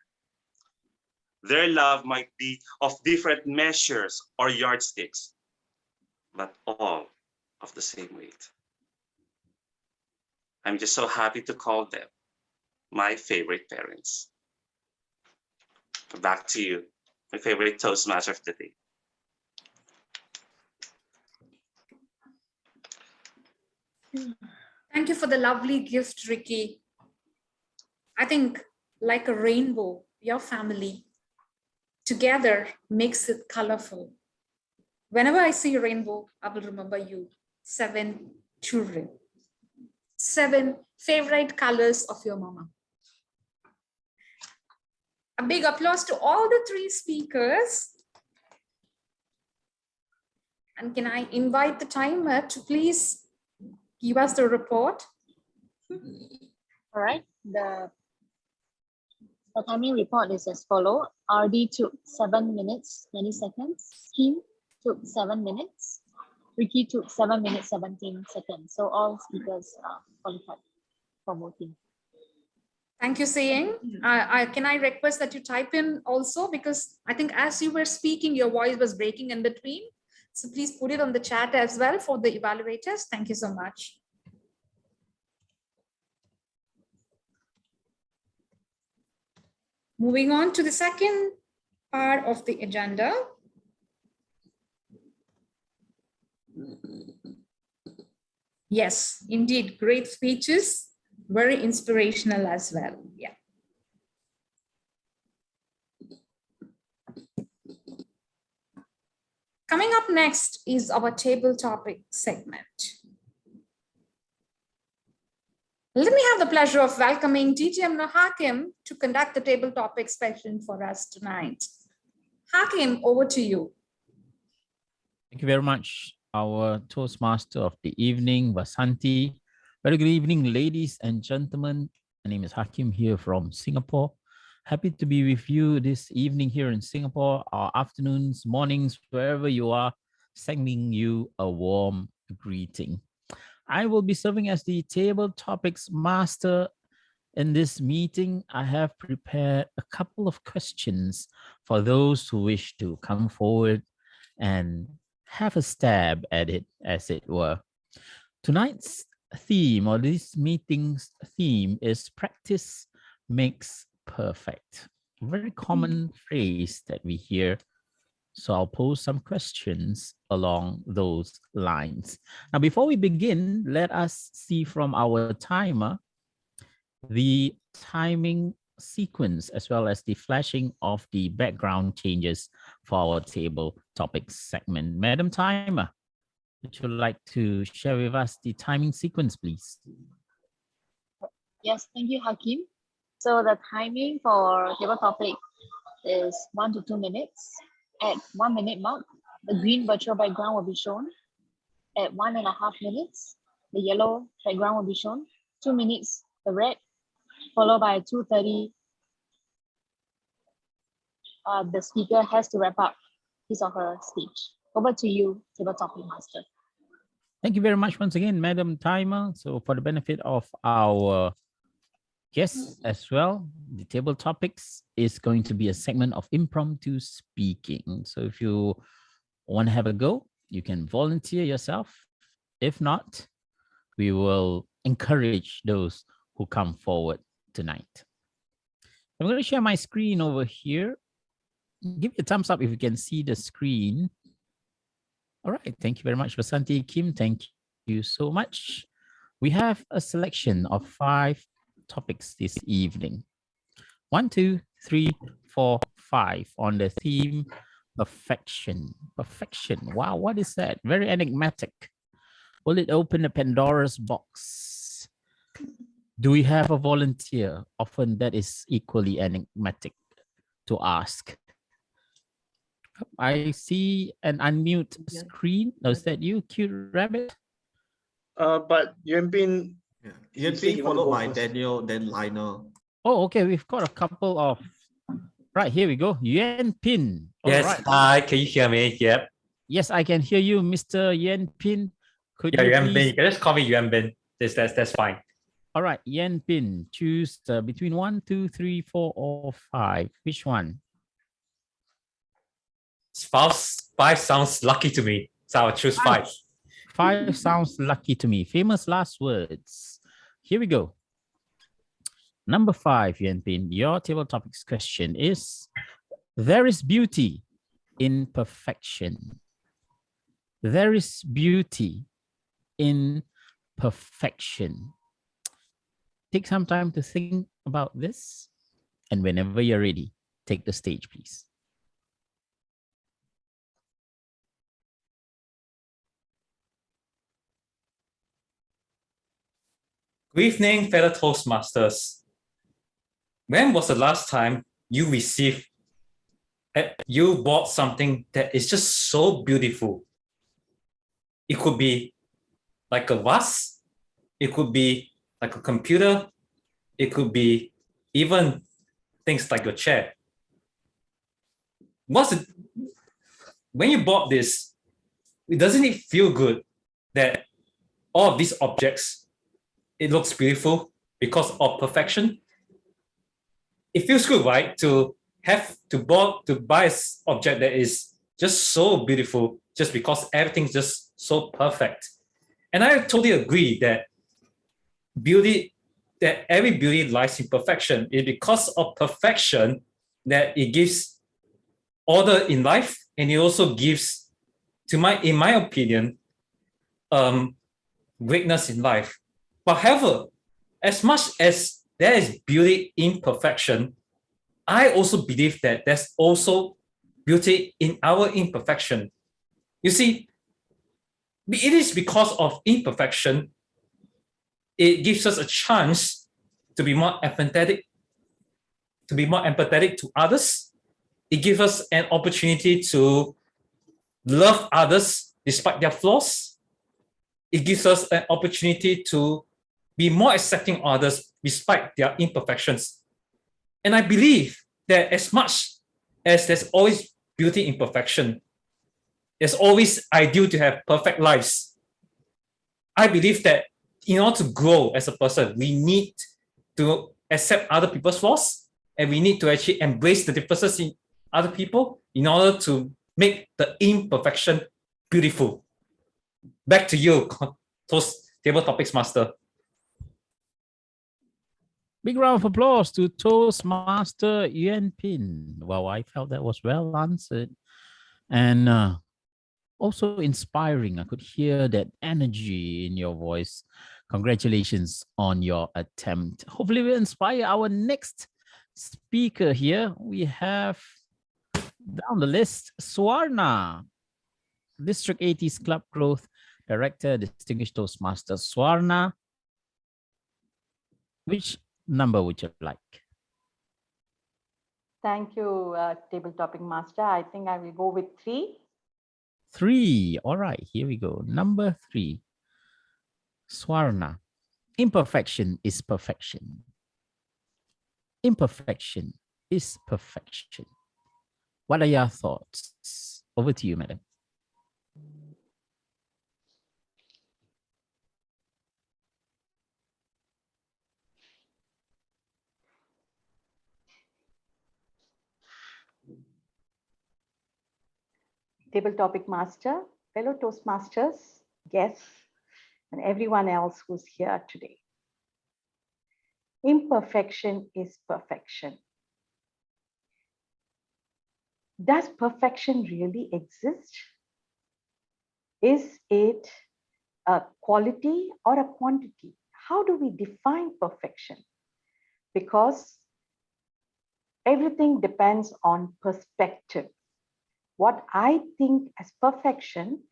Their love might be of different measures or yardsticks, but all of the same weight. I'm just so happy to call them my favorite parents. Back to you, my favorite Toastmaster of the day. Thank you for the lovely gift, Ricky. I think like a rainbow, your family together makes it colorful. Whenever I see a rainbow, I will remember you. 7 children, 7 favorite colors of your mama. A big applause to all the 3 speakers. And can I invite the timer to please give us the report? All right. The timing report is as follows. RD took 7 minutes, 20 seconds. Kim took 7 minutes. Ricky took 7 minutes, 17 seconds. So all speakers are qualified for voting. Thank you, Saying. Can I request that you type in also, because I think as you were speaking, your voice was breaking in between. So please put it on the chat as well for the evaluators. Thank you so much. Moving on to the second part of the agenda. Yes, indeed, great speeches, very inspirational as well. Yeah. Coming up next is our table topic segment. Let me have the pleasure of welcoming DTM Hakim to conduct the table topic session for us tonight. Hakim, over to you. Thank you very much, our Toastmaster of the evening, Vasanti. Very good evening, ladies and gentlemen. My name is Hakim here from Singapore. Happy to be with you this evening here in Singapore, or afternoons, mornings, wherever you are, sending you a warm greeting. I will be serving as the table topics master in this meeting. I have prepared a couple of questions for those who wish to come forward and have a stab at it, as it were. Tonight's theme, or this meeting's theme, is practice makes perfect. A very common phrase that we hear. So I'll pose some questions along those lines. Now, before we begin, let us see from our timer the timing sequence as well as the flashing of the background changes for our table topics segment. Madam Timer, would you like to share with us the timing sequence, please? Yes, thank you, Hakim. So the timing for table topic is 1 to 2 minutes. At 1 minute mark, the green virtual background will be shown. At 1.5 minutes, the yellow background will be shown. 2 minutes, the red, followed by 2:30. The speaker has to wrap up his or her speech. Over to you, table topic master. Thank you very much once again, Madam Timer. So for the benefit of our guests as well, the table topics is going to be a segment of impromptu speaking. So if you want to have a go, you can volunteer yourself. If not, we will encourage those who come forward tonight. I'm going to share my screen over here. Give me a thumbs up if you can see the screen. All right, thank you very much, Vasanti, Kim. Thank you so much. We have a selection of 5 topics this evening. 1, 2, 3, 4, 5 on the theme perfection. Perfection. Wow, what is that? Very enigmatic. Will it open a Pandora's box? Do we have a volunteer? Often that is equally enigmatic to ask. I see an unmute screen. Oh, is that you, cute rabbit? But Yuan Bin Yeah. Ian Ping followed by Daniel, then Lionel. Oh, okay. We've got a couple of. Right, here we go. Yuan Pin. All Yes, right. hi, can you hear me? Yep. Yes, I can hear you, Mr. Yuan Pin. Could Yeah, you Yuan Bin. please? You can just call me Yuan Bin. That's fine. All right, Yan Pin. Choose between 1, 2, 3, 4, or 5. Which one? Five sounds lucky to me, so I'll choose 5. 5 sounds lucky to me. Famous last words. Here we go. Number 5, Yuan Pin. Your table topics question is: there is beauty in perfection. There is beauty in perfection. Take some time to think about this, and whenever you're ready, take the stage, please. Good evening, fellow Toastmasters. When was the last time you bought something that is just so beautiful? It could be like a vase, it could be like a computer, it could be even things like a chair. When you bought this, doesn't it feel good that all of these objects, it looks beautiful because of perfection? It feels good, right? To buy an object that is just so beautiful just because everything's just so perfect. And I totally agree that every beauty lies in perfection. It's because of perfection that it gives order in life, and it also gives, in my opinion, greatness in life. But however, as much as there is beauty in perfection, I also believe that there's also beauty in our imperfection. You see, it is because of imperfection, it gives us a chance to be more empathetic, to others. It gives us an opportunity to love others despite their flaws. It gives us an opportunity to be more accepting of others despite their imperfections. And I believe that as much as there's always beauty in perfection, it's always ideal to have perfect lives. I believe that in order to grow as a person, we need to accept other people's flaws, and we need to actually embrace the differences in other people in order to make the imperfection beautiful. Back to you, Table Topics Master. Big round of applause to Toastmaster Yuan Pin. Wow, I felt that was well answered. And also inspiring. I could hear that energy in your voice. Congratulations on your attempt. Hopefully we'll inspire our next speaker here. We have down the list, Swarna, District 80s Club Growth Director, Distinguished Toastmaster. Swarna, which number would you like? Thank you, Table Topping Master. I think I will go with 3. 3. All right, here we go. Number 3. Swarna. Imperfection is perfection. Imperfection is perfection. What are your thoughts? Over to you, madam. Table Topic Master, fellow Toastmasters, guests, and everyone else who's here today. Imperfection is perfection. Does perfection really exist? Is it a quality or a quantity? How do we define perfection? Because everything depends on perspective. What I think as perfection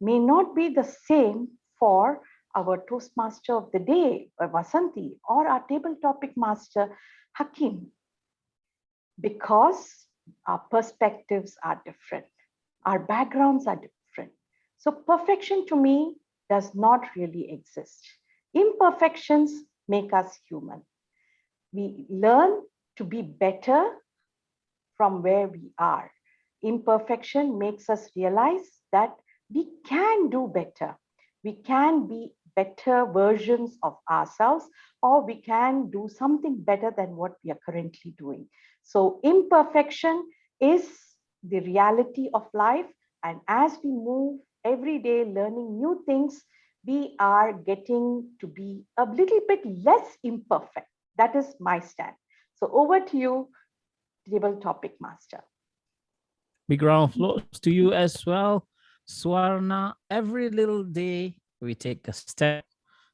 may not be the same for our Toastmaster of the day, Vasanti, or our Table Topic Master, Hakim, because our perspectives are different, our backgrounds are different. So perfection to me does not really exist. Imperfections make us human. We learn to be better from where we are. Imperfection makes us realize that we can do better. We can be better versions of ourselves, or we can do something better than what we are currently doing. So imperfection is the reality of life. And as we move every day learning new things, we are getting to be a little bit less imperfect. That is my stand. So over to you, Table Topic Master. Big round of applause to you as well, Swarna. Every little day we take a step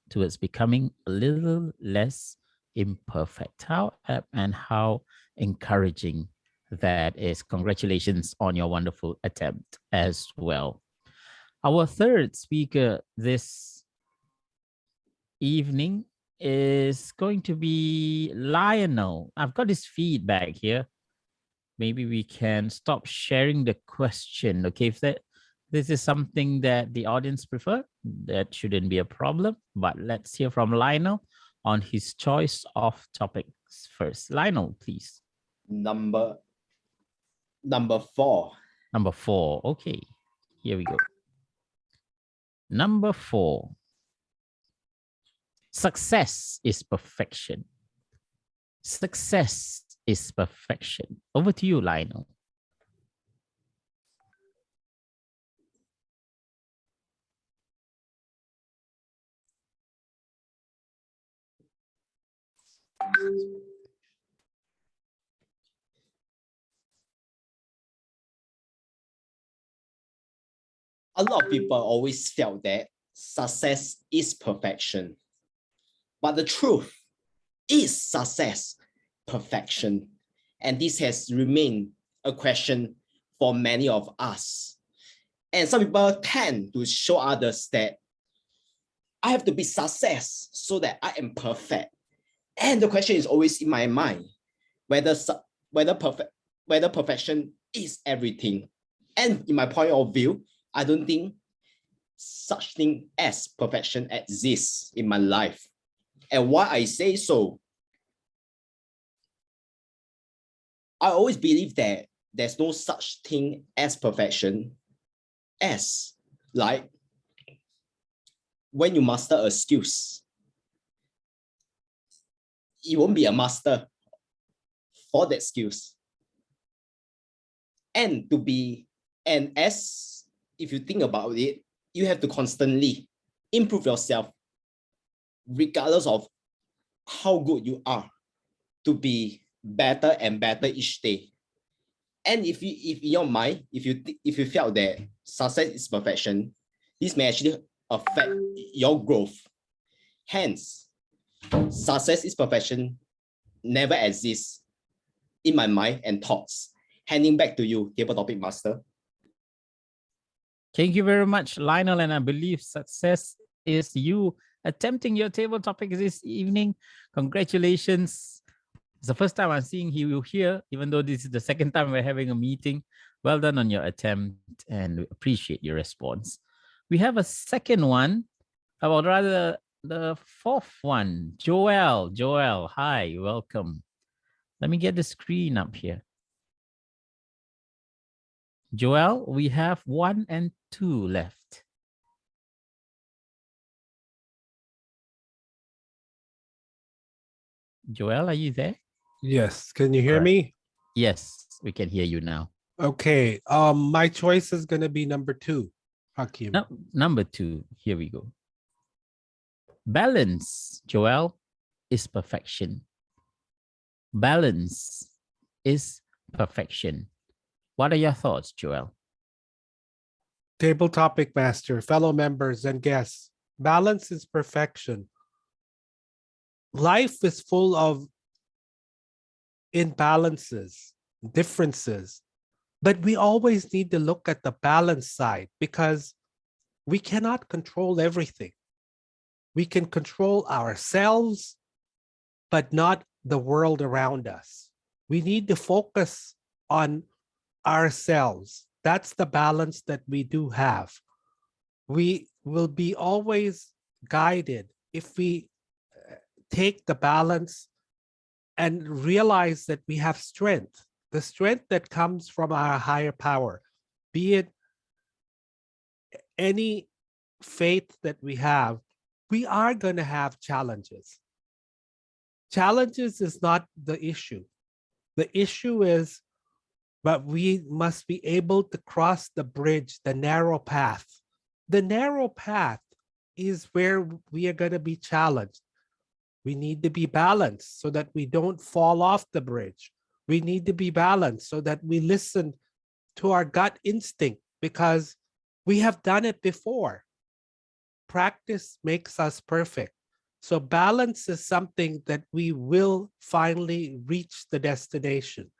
towards becoming a little less imperfect. How apt and how encouraging that is. Congratulations on your wonderful attempt as well. Our third speaker this evening is going to be Lionel. I've got his feedback here. Maybe we can stop sharing the question. Okay, if this is something that the audience prefer, that shouldn't be a problem. But let's hear from Lionel on his choice of topics first. Lionel, please. Number 4. Number 4. Okay, here we go. Number 4. Success is perfection. Success is perfection. Over to you, Lionel. A lot of people always felt that success is perfection. But the truth is success perfection? And this has remained a question for many of us. And some people tend to show others that I have to be success so that I am perfect. And the question is always in my mind, whether perfection is everything. And in my point of view, I don't think such thing as perfection exists in my life. And why I say so, I always believe that there's no such thing as perfection, as like when you master a skills, you won't be a master for that skills. And as if you think about it, you have to constantly improve yourself regardless of how good you are, to be better and better each day. And if in your mind, if you felt that success is perfection, this may actually affect your growth. Hence, success is perfection never exists in my mind and thoughts. Handing back to you, Table Topic Master. Thank you very much, Lionel. And I believe success is you attempting your table topic this evening. Congratulations. It's the first time I'm seeing you here, even though this is the second time we're having a meeting. Well done on your attempt, and we appreciate your response. We have a second one, or rather the fourth one, Joel. Joel, hi, welcome. Let me get the screen up here. Joel, we have 1 and 2 left. Joel, are you there? Yes. Can you hear me? Yes, we can hear you now. Okay. My choice is gonna be number 2, Hakim. No, number 2. Here we go. Balance, Joel, is perfection. Balance is perfection. What are your thoughts, Joel? Table Topic Master, fellow members and guests. Balance is perfection. Life is full of imbalances, differences, but we always need to look at the balance side because we cannot control everything. We can control ourselves, but not the world around us. We need to focus on ourselves. That's the balance that we do have. We will be always guided if we take the balance and realize that we have strength, the strength that comes from our higher power, be it any faith that we have, we are going to have challenges. Challenges is not the issue. The issue is, but we must be able to cross the bridge, the narrow path. The narrow path is where we are going to be challenged. We need to be balanced so that we don't fall off the bridge. We need to be balanced so that we listen to our gut instinct because we have done it before. Practice makes us perfect. So balance is something that we will finally reach the destination.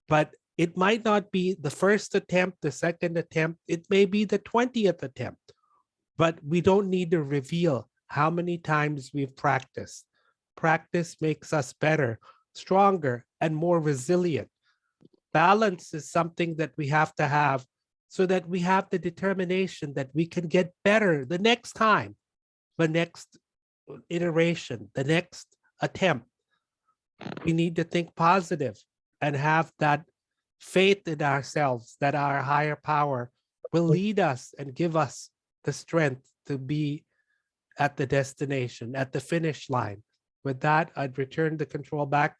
But it might not be the first attempt, the second attempt, it may be the 20th attempt. But we don't need to reveal how many times we've practiced. Practice makes us better, stronger, and more resilient. Balance is something that we have to have so that we have the determination that we can get better the next time, the next iteration, the next attempt. We need to think positive and have that faith in ourselves that our higher power will lead us and give us the strength to be at the destination, at the finish line. With that, I'd return the control back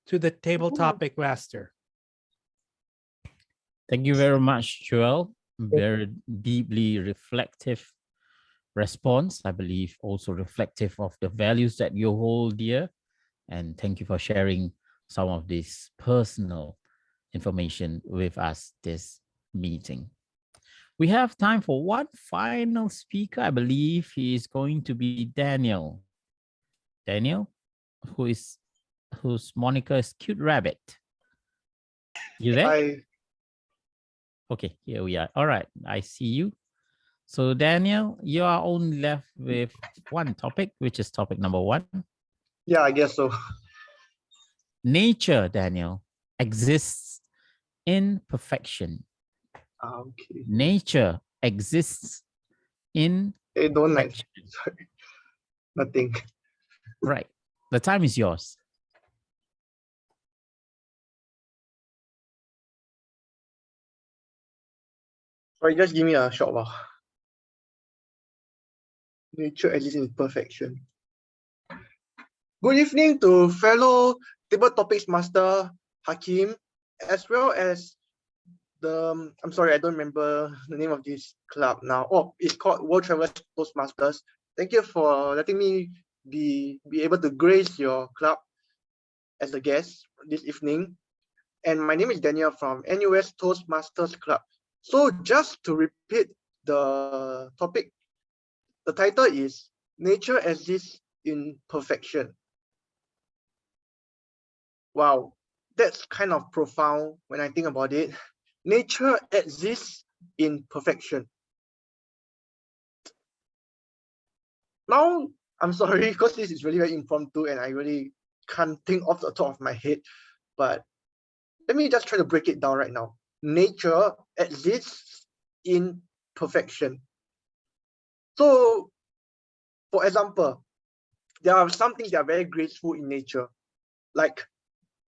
to the table topic master. Thank you very much, Joel. Very deeply reflective response. I believe also reflective of the values that you hold dear. And thank you for sharing some of this personal information with us this meeting. We have time for one final speaker. I believe he is going to be Daniel. Daniel, whose moniker is Cute Rabbit. You there? Okay, here we are. All right, I see you. So Daniel, you are only left with one topic, which is topic number 1. Yeah, I guess so. Nature, Daniel, exists in perfection. Okay. Nature exists in They don't like perfection. sorry. Nothing. Right. The time is yours. Sorry, just give me a short while. Nature exists in perfection. Good evening to fellow table topics master Hakim, as well as the, I'm sorry, I don't remember the name of this club now. Oh, it's called World Travelers Toastmasters. Thank you for letting me be able to grace your club as a guest this evening. And my name is Daniel from NUS Toastmasters Club. So just to repeat the topic, the title is Nature Exists in Perfection. Wow, that's kind of profound when I think about it. Nature exists in perfection. Now, I'm sorry, because this is really very impromptu and I really can't think off the top of my head, but let me just try to break it down right now. Nature exists in perfection. So, for example, there are some things that are very graceful in nature, like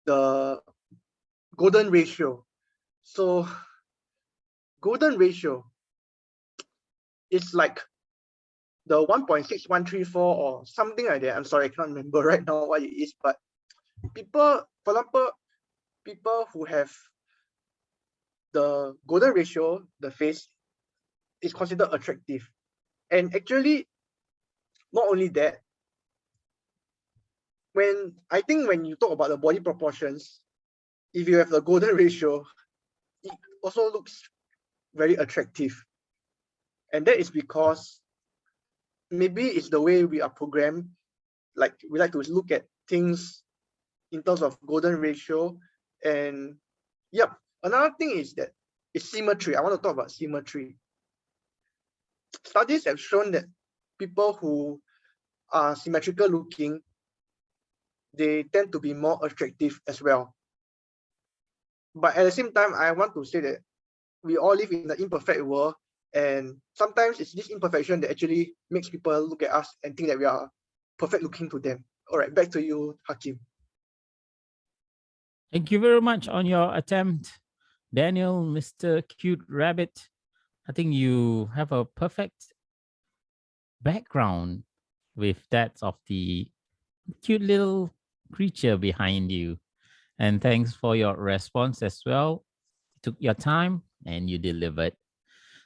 the golden ratio. So, golden ratio is like the 1.6134 or something like that. I'm sorry, I can't remember right now what it is, but people, for example, people who have the golden ratio, the face, is considered attractive. And actually, not only that, I think when you talk about the body proportions, if you have the golden ratio, it also looks very attractive. And that is because maybe it's the way we are programmed. Like we like to look at things in terms of golden ratio. And yep, another thing is that it's symmetry. I want to talk about symmetry. Studies have shown that people who are symmetrical looking, they tend to be more attractive as well. But at the same time, I want to say that we all live in an imperfect world, and sometimes it's this imperfection that actually makes people look at us and think that we are perfect looking to them. All right, back to you, Hakim. Thank you very much on your attempt, Daniel, Mr. Cute Rabbit. I think you have a perfect background with that of the cute little creature behind you. And thanks for your response as well. You took your time and you delivered.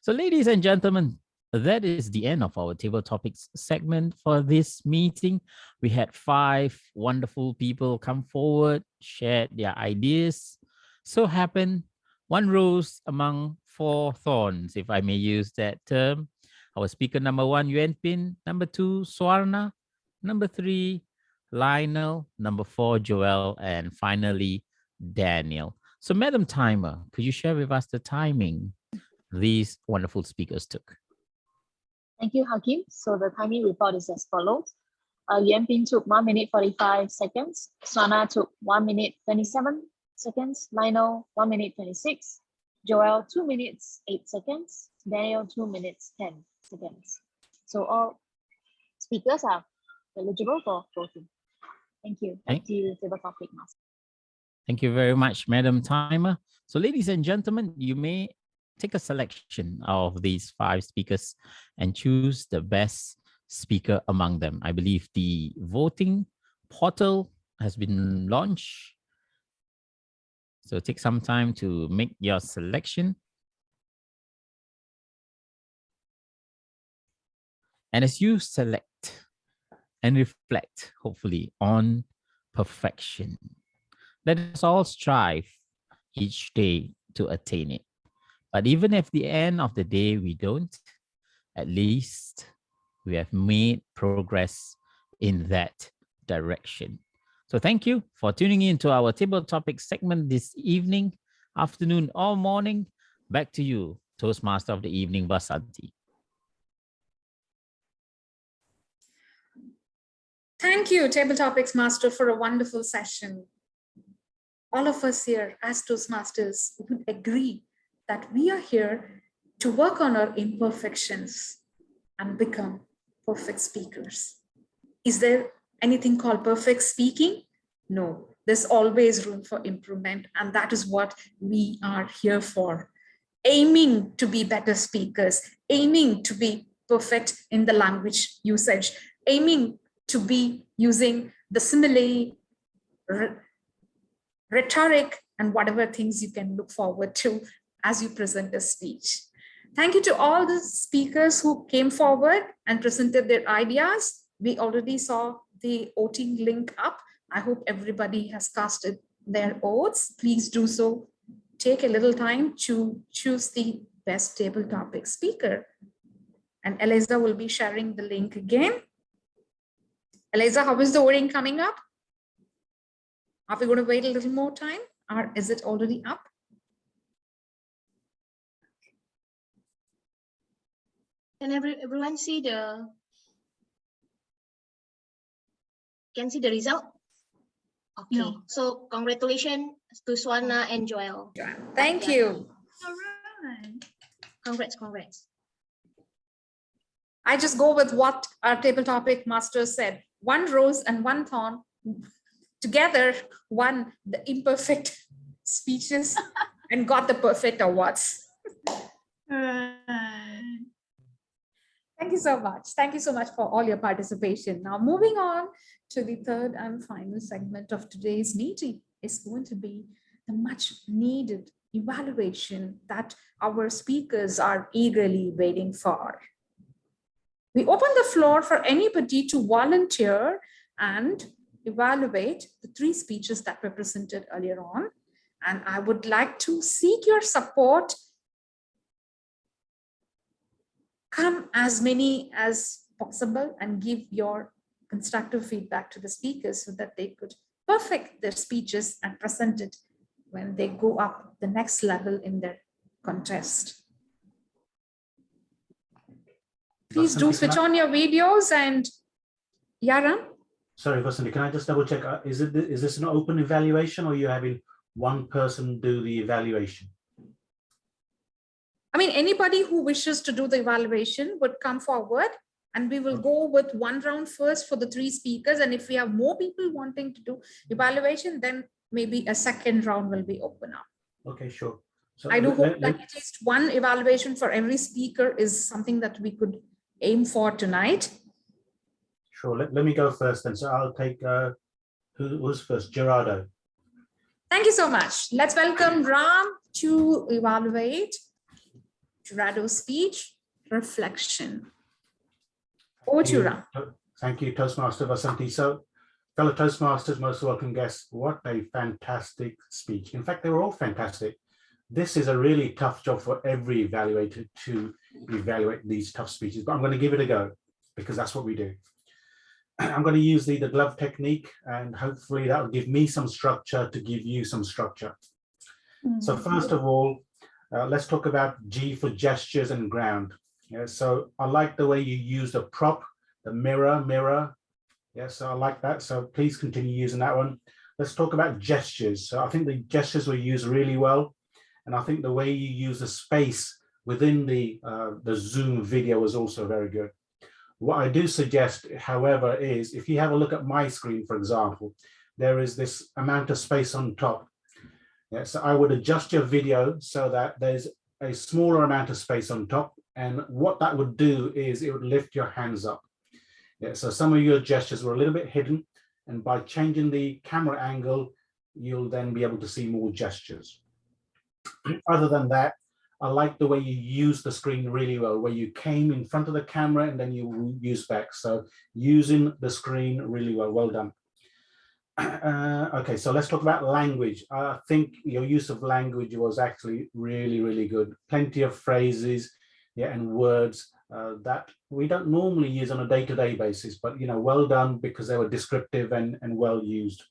So, ladies and gentlemen, that is the end of our table topics segment for this meeting. We had 5 wonderful people come forward, shared their ideas. So happened, one rose among 4 thorns, if I may use that term. Our speaker number 1, Yuan Pin, number 2, Swarna, number 3, Lionel, number 4, Joel, and finally, Daniel. So, Madam Timer, could you share with us the timing these wonderful speakers took? Thank you, Hakim. So the timing report is as follows. Yuan Ping took 1 minute 45 seconds. Swana took 1 minute 27 seconds. Lionel 1 minute 26. Joel 2 minutes 8 seconds. Daniel 2 minutes 10 seconds. So all speakers are eligible for voting. Thank you. Back to you, table topic master. Thank you very much, Madam Timer. So, ladies and gentlemen, you may take a selection of these 5 speakers and choose the best speaker among them. I believe the voting portal has been launched. So take some time to make your selection. And as you select and reflect, hopefully, on perfection, let us all strive each day to attain it. But even if at the end of the day we don't, at least we have made progress in that direction. So thank you for tuning in to our table topic segment this evening, afternoon, or morning. Back to you, Toastmaster of the evening, Vasanti. Thank you, Table Topics Master, for a wonderful session. All of us here as Toastmasters would agree that we are here to work on our imperfections and become perfect speakers. Is there anything called perfect speaking? No, there's always room for improvement, and that is what we are here for. Aiming to be better speakers, aiming to be perfect in the language usage, aiming to be using the simile, rhetoric, and whatever things you can look forward to as you present a speech. Thank you to all the speakers who came forward and presented their ideas. We already saw the voting link up. I hope everybody has casted their votes. Please do so. Take a little time to choose the best table topic speaker. And Eliza will be sharing the link again. Eliza, how is the voting coming up? Are we going to wait a little more time, or is it already up? Can everyone see the result? Okay. No. So congratulations to Swana and Joel. Thank you. All right. Congrats. I just go with what our table topic master said. 1 rose and 1 thorn together won the imperfect speeches and got the perfect awards. Thank you so much. Thank you so much for all your participation. Now, moving on to the third and final segment of today's meeting is going to be the much needed evaluation that our speakers are eagerly waiting for. We open the floor for anybody to volunteer and evaluate the 3 speeches that were presented earlier on. And I would like to seek your support. Come as many as possible and give your constructive feedback to the speakers so that they could perfect their speeches and present it when they go up the next level in their contest. Please do switch on your videos and Yaran. Sorry, Vasanti, can I just double check? Is this an open evaluation, or are you having one person do the evaluation? I mean, anybody who wishes to do the evaluation would come forward And we will go with one round first for the 3 speakers. And if we have more people wanting to do evaluation, then maybe a second round will be open up. Okay, sure. So I do hope that at least one evaluation for every speaker is something that we could aim for tonight. Sure. Let me go first then. So I'll take who's first? Gerardo. Thank you so much. Let's welcome Ram to evaluate Gerardo's speech reflection. Over to you, Ram. Thank you, Toastmaster Vasanti. So, fellow Toastmasters, most welcome guests, what a fantastic speech. In fact, they were all fantastic. This is a really tough job for every evaluator to evaluate these tough speeches, but I'm going to give it a go because that's what we do. I'm going to use the glove technique, and hopefully that will give me some structure to give you some structure. So first of all, let's talk about G for gestures and ground. Yeah, so I like the way you use the prop, the mirror. Yeah, so I like that. So please continue using that one. Let's talk about gestures. So I think the gestures were used really well. And I think the way you use the space within the Zoom video was also very good. What I do suggest, however, is if you have a look at my screen, for example, there is this amount of space on top. Yeah, so I would adjust your video so that there's a smaller amount of space on top. And what that would do is it would lift your hands up. Yeah, so some of your gestures were a little bit hidden. And by changing the camera angle, you'll then be able to see more gestures. Other than that, I like the way you use the screen really well, where you came in front of the camera and then you use back. So using the screen really well, well done. Okay, so let's talk about language. I think your use of language was actually really, really good. Plenty of phrases, yeah, and words that we don't normally use on a day-to-day basis, but well done because they were descriptive and well used.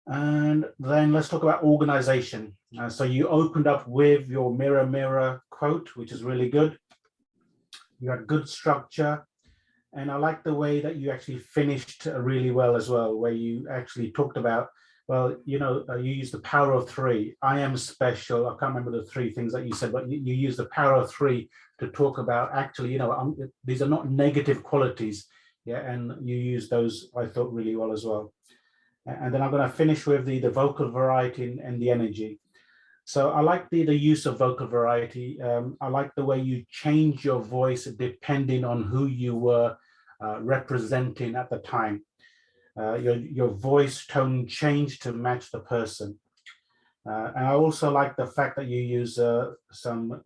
And then let's talk about organization. So you opened up with your mirror quote, which is really good. You had good structure. And I like the way that you actually finished really well as well, where you actually talked about, well, you used the power of 3. I am special. I can't remember the 3 things that you said, but you used the power of 3 to talk about actually, these are not negative qualities. Yeah, and you used those, I thought, really well as well. And then I'm going to finish with the vocal variety and the energy. So I like the use of vocal variety. I like the way you change your voice depending on who you were representing at the time. Your voice tone changed to match the person. And I also like the fact that you use some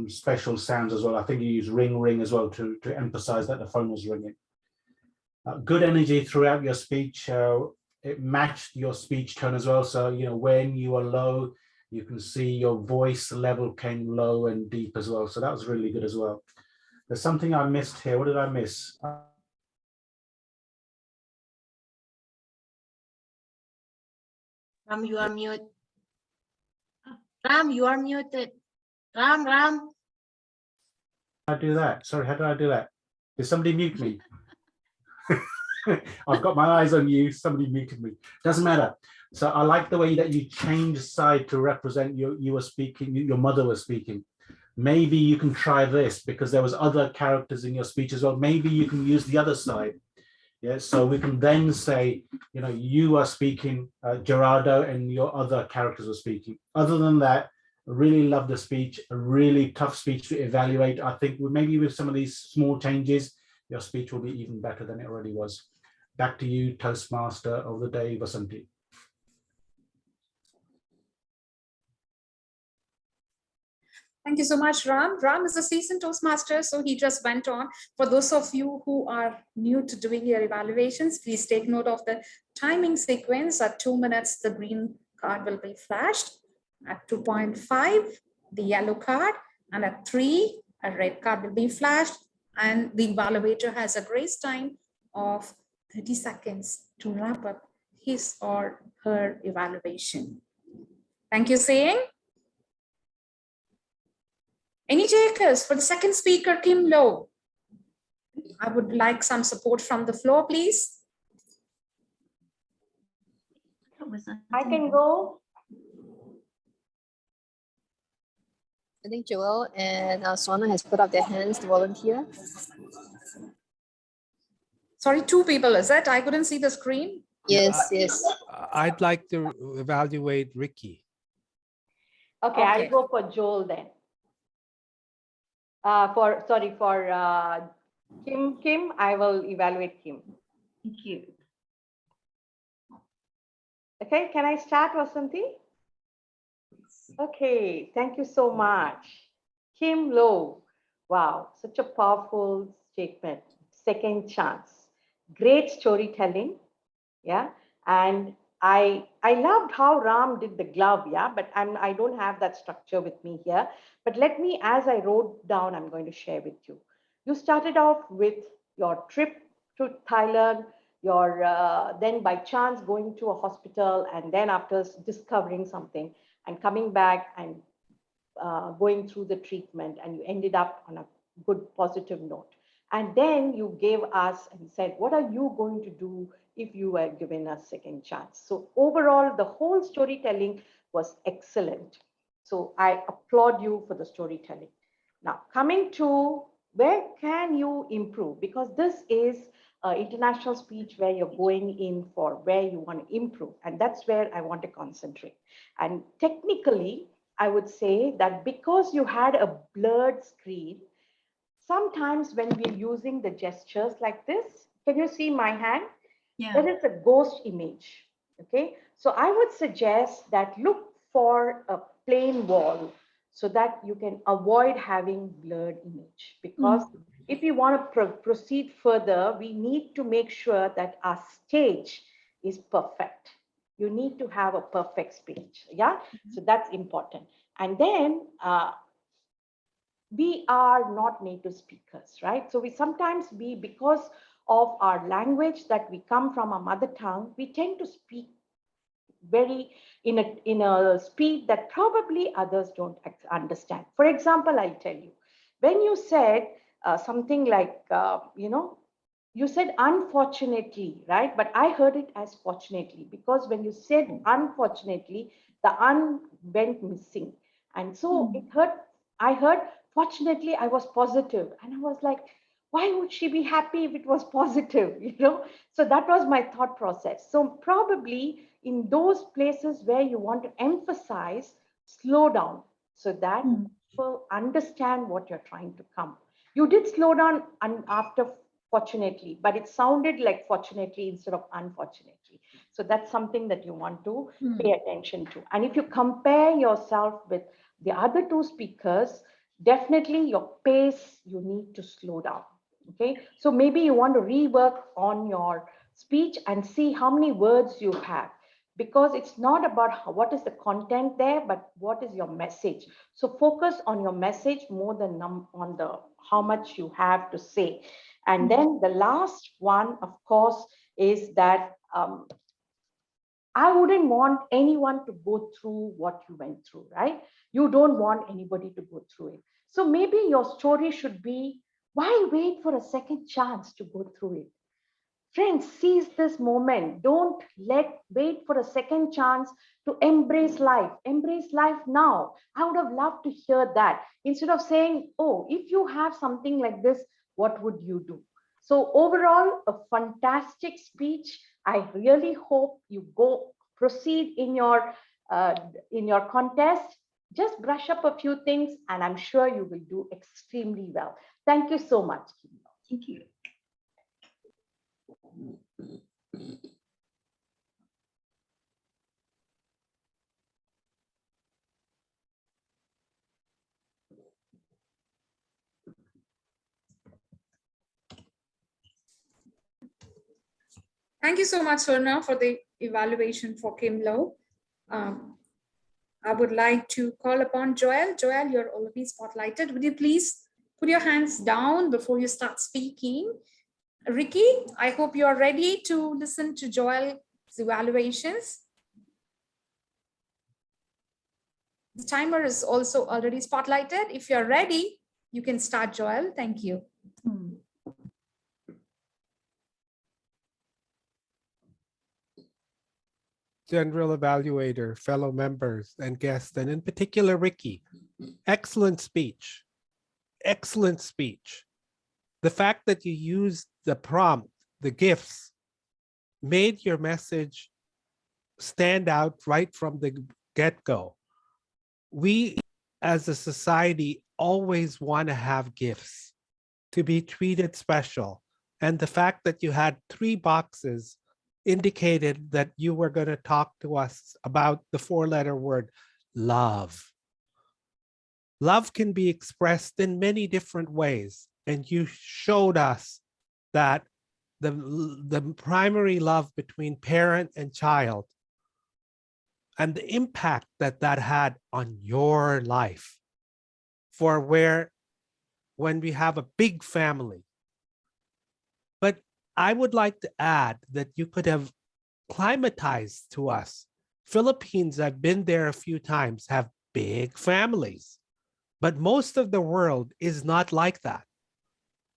special sounds as well. I think you use ring as well to emphasize that the phone was ringing. Good energy throughout your speech. It matched your speech tone as well. So, when you were low, you can see your voice level came low and deep as well. So that was really good as well. There's something I missed here. What did I miss? Ram, you are mute. Ram, you are muted. Ram. How do I do that? Sorry, how do I do that? Did somebody mute me? I've got my eyes on you. Somebody muted me. Doesn't matter. So I like the way that you changed side to represent you were speaking, your mother was speaking. Maybe you can try this because there was other characters in your speech as well. Maybe you can use the other side. Yeah, so we can then say, you are speaking, Gerardo, and your other characters are speaking. Other than that, I really love the speech, a really tough speech to evaluate. I think maybe with some of these small changes, your speech will be even better than it already was. Back to you, Toastmaster of the day, Vasanti. Thank you so much, Ram. Ram is a seasoned Toastmaster, so he just went on. For those of you who are new to doing your evaluations, please take note of the timing sequence. At 2 minutes, the green card will be flashed. At 2.5, the yellow card. And at 3, a red card will be flashed. And the evaluator has a grace time of 30 seconds to wrap up his or her evaluation. Thank you, Saying. Any takers for the second speaker, Kim Low? I would like some support from the floor, please. I can go. I think Joel and Swana has put up their hands to volunteer. Sorry, two people, is it? I couldn't see the screen. Yes, yes. I'd like to evaluate Ricky. Okay, I'll go for Joel then. For Kim, I will evaluate Kim. Thank you. Okay, can I start, Vasanthi? Okay, thank you so much. Kim Low, wow, such a powerful statement. Second chance, great storytelling, yeah. And I loved how Ram did the glove, yeah. But I don't have that structure with me here. But let me, as I wrote down, I'm going to share with you. You started off with your trip to Thailand, your then by chance going to a hospital, and then after discovering something and coming back and going through the treatment, and you ended up on a good positive note. And then you gave us and said, what are you going to do if you were given a second chance? So overall, the whole storytelling was excellent. So I applaud you for the storytelling. Now, coming to where can you improve? Because this is an international speech where you're going in for where you want to improve. And that's where I want to concentrate. And technically, I would say that because you had a blurred screen, sometimes when we're using the gestures like this, can you see my hand? Yeah. There is a ghost image, okay? So I would suggest that look for a plain wall so that you can avoid having blurred image. Because if you want to proceed further, we need to make sure that our stage is perfect. You need to have a perfect speech, yeah? So that's important. And then we are not native speakers, right? So we sometimes because of our language that we come from our mother tongue, we tend to speak very in a speed that probably others don't understand. For example, I'll tell you, when you said something like, you said unfortunately, right? But I heard it as fortunately, because when you said unfortunately, the un went missing. And so I heard, fortunately, I was positive. And I was like, why would she be happy if it was positive? So that was my thought process. So probably in those places where you want to emphasize, slow down so that people understand what you're trying to come. You did slow down after fortunately, but it sounded like fortunately instead of unfortunately. So that's something that you want to pay attention to. And if you compare yourself with the other two speakers, definitely your pace, you need to slow down. Okay, so maybe you want to rework on your speech and see how many words you have, because it's not about what is the content there, but what is your message. So focus on your message more than on the how much you have to say. And then the last one, of course, is that I wouldn't want anyone to go through what you went through, right? You don't want anybody to go through it. So maybe your story should be, why wait for a second chance to go through it? Friends, seize this moment. Don't wait for a second chance to embrace life. Embrace life now. I would have loved to hear that instead of saying, oh, if you have something like this, what would you do? So overall, a fantastic speech. I really hope you proceed in your contest. Just brush up a few things, and I'm sure you will do extremely well. Thank you so much. Thank you. Thank you so much, Swarna, for the evaluation for Kim Low. I would like to call upon Joel. Joel, you're already spotlighted. Would you please put your hands down before you start speaking? Ricky, I hope you're ready to listen to Joel's evaluations. The timer is also already spotlighted. If you're ready, you can start, Joel. Thank you. General evaluator, fellow members, and guests, and in particular, Ricky. Excellent speech. Excellent speech. The fact that you used the prompt, the gifts, made your message stand out right from the get-go. We as a society always want to have gifts, to be treated special. And the fact that you had 3 boxes indicated that you were going to talk to us about the 4-letter word, love. Love can be expressed in many different ways. And you showed us that the primary love between parent and child and the impact that that had on your life for when we have a big family. But I would like to add that you could have climatized to us. Philippines, I've been there a few times, have big families, but most of the world is not like that.